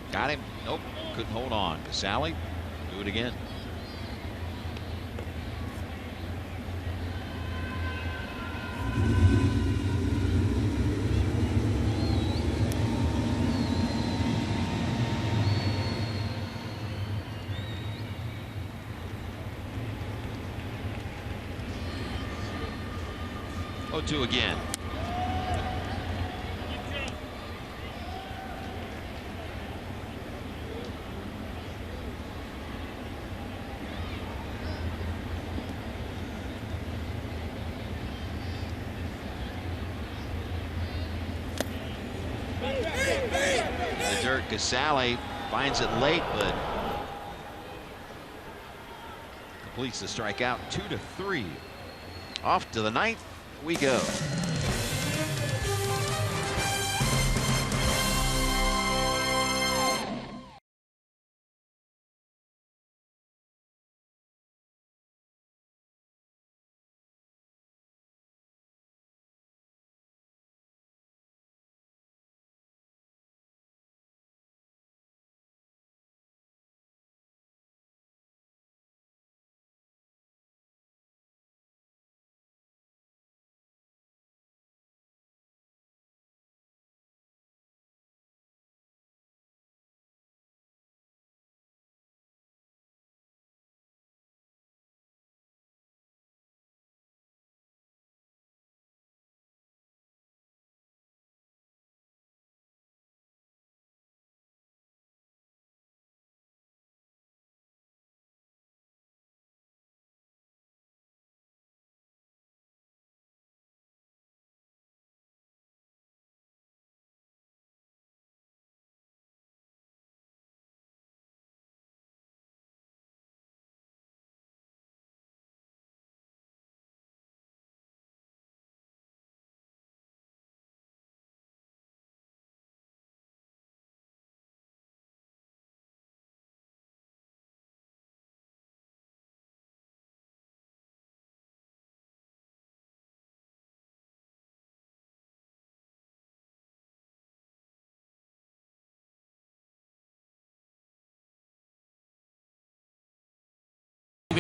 Got him. Nope. Couldn't hold on. Casale, do it again. Oh, 2 again. here. Casale finds it late, but completes the strikeout. 2-3. Off to the ninth we go.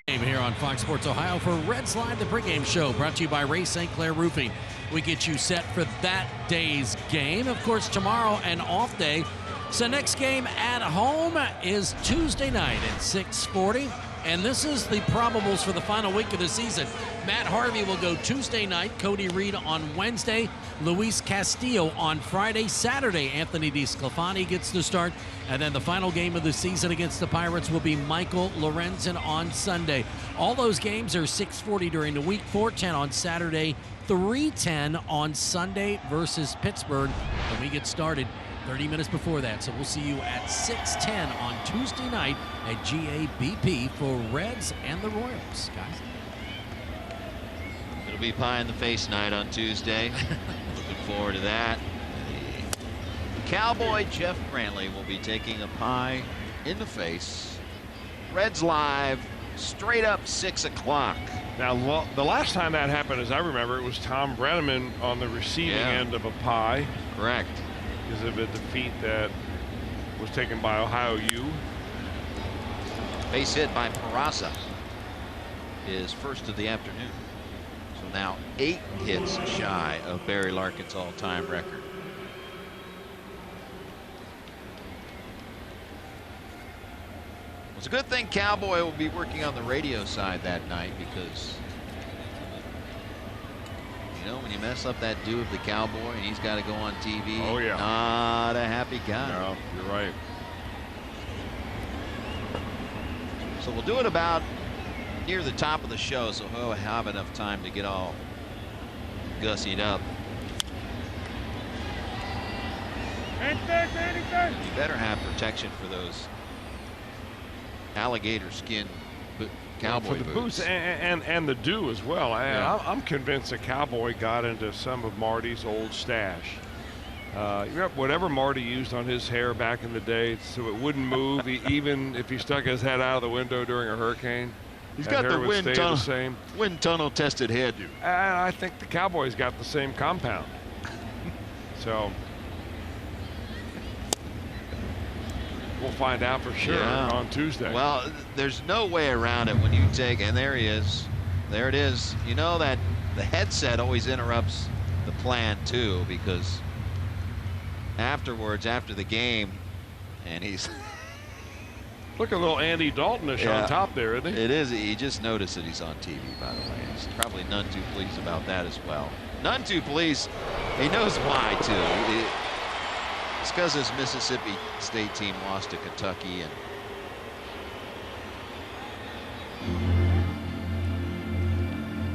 Game here on Fox Sports Ohio for Reds Live, the pregame show brought to you by Ray St. Clair Roofing. We get you set for that day's game. Of course, tomorrow an off day. So next game at home is Tuesday night at 6:40. And this is the probables for the final week of the season. Matt Harvey will go Tuesday night, Cody Reed on Wednesday, Luis Castillo on Friday. Saturday, Anthony DeSclafani gets the start. And then the final game of the season against the Pirates will be Michael Lorenzen on Sunday. All those games are 6:40 during the week, 4:10 on Saturday, 3:10 on Sunday versus Pittsburgh. And we get started 30 minutes before that. So we'll see you at 6:10 on Tuesday night at GABP for Reds and the Royals, guys. It'll be pie in the face night on Tuesday. Looking forward to that. The Cowboy Jeff Brantley will be taking a pie in the face. Reds Live, straight up 6 o'clock. Now, the last time that happened, as I remember, it was Tom Brenneman on the receiving end of a pie. Correct. Because of a defeat that was taken by Ohio U. Base hit by Peraza. His first of the afternoon. So now 8 hits shy of Barry Larkin's all-time record. It's a good thing Cowboy will be working on the radio side that night, because you know, when you mess up that do of the Cowboy and he's got to go on TV, oh yeah, not a happy guy. No, you're right. So we'll do it about near the top of the show, so he'll have enough time to get all gussied up. You better have protection for those alligator skin Cowboy for the boots and the dew as well. I'm convinced the Cowboy got into some of Marty's old stash. Whatever Marty used on his hair back in the day so it wouldn't move, even if he stuck his head out of the window during a hurricane. He's got the wind tunnel tested hairdo. And I think the Cowboys got the same compound. So we'll find out for sure on Tuesday. Well, there's no way around it when you take, and there he is. There it is. You know that the headset always interrupts the plan too, because afterwards, after the game, and he's look a little Andy Daltonish on top there, isn't he? It is. He just noticed that he's on TV, by the way. He's probably none too pleased about that as well. None too pleased. He knows why too. It's because his Mississippi State team lost to Kentucky, and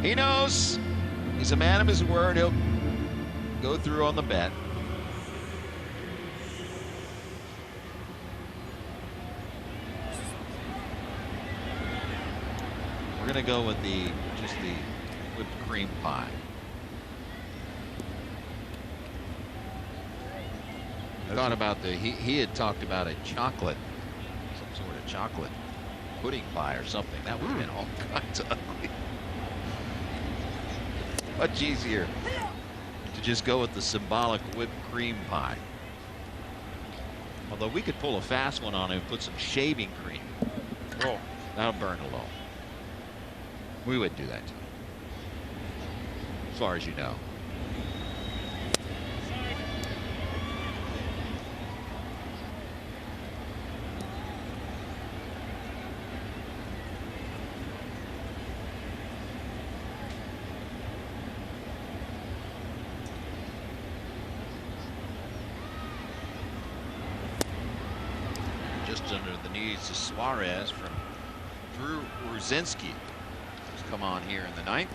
he knows he's a man of his word. He'll go through on the bet. We're going to go with just the whipped cream pie. I thought about he had talked about a chocolate, some sort of chocolate pudding pie or something. That would have been all kinds of ugly. Much easier to just go with the symbolic whipped cream pie. Although we could pull a fast one on it and put some shaving cream. Oh, that'll burn a little. We wouldn't do that to you, as far as you know. Just under the knees to Suarez from Drew Ruzinski. He's come on here in the ninth.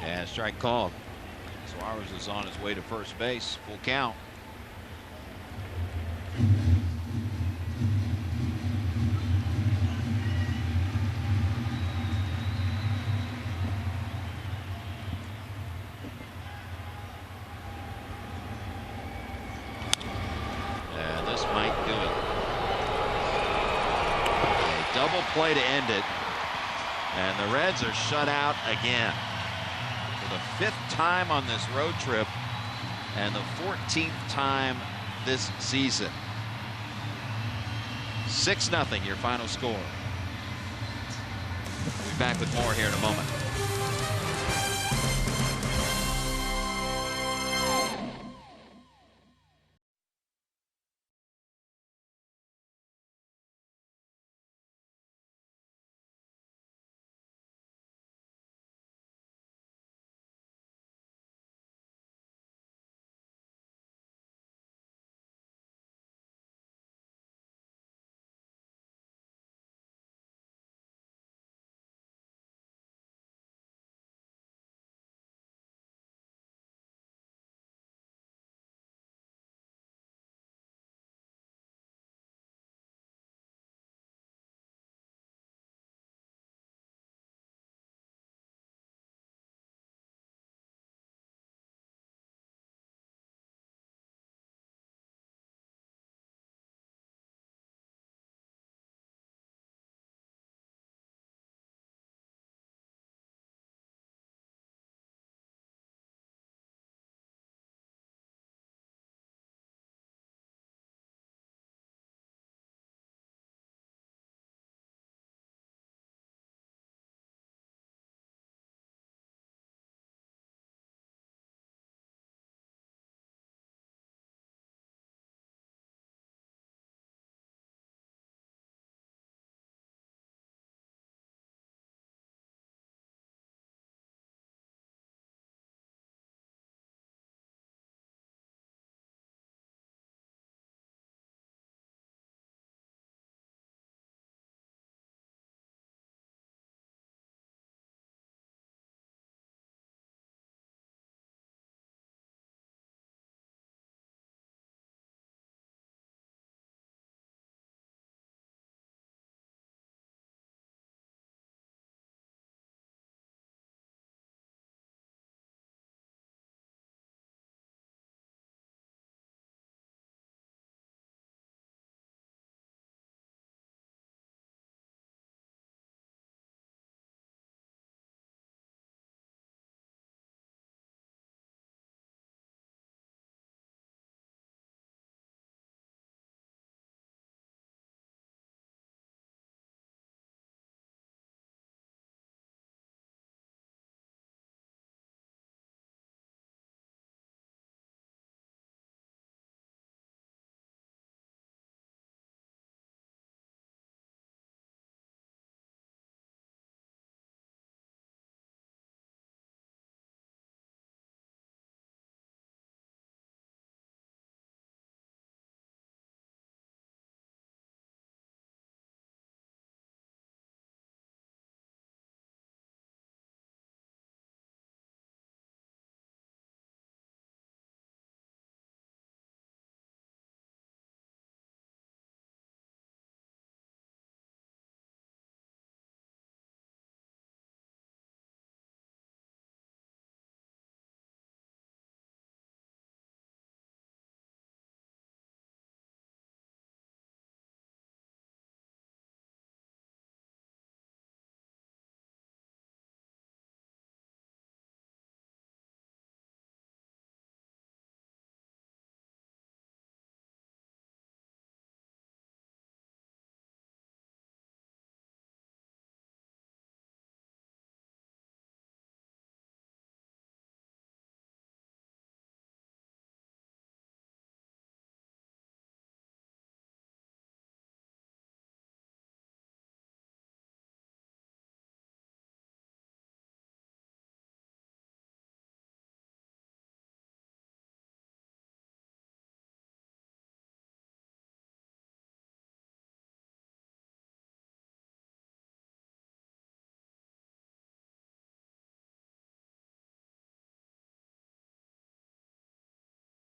And strike called. Suarez is on his way to first base. Full count. And this might do it. A double play to end it. And the Reds are shut out again. The 5th time on this road trip and the 14th time this season. 6-0 your final score. We'll be back with more here in a moment.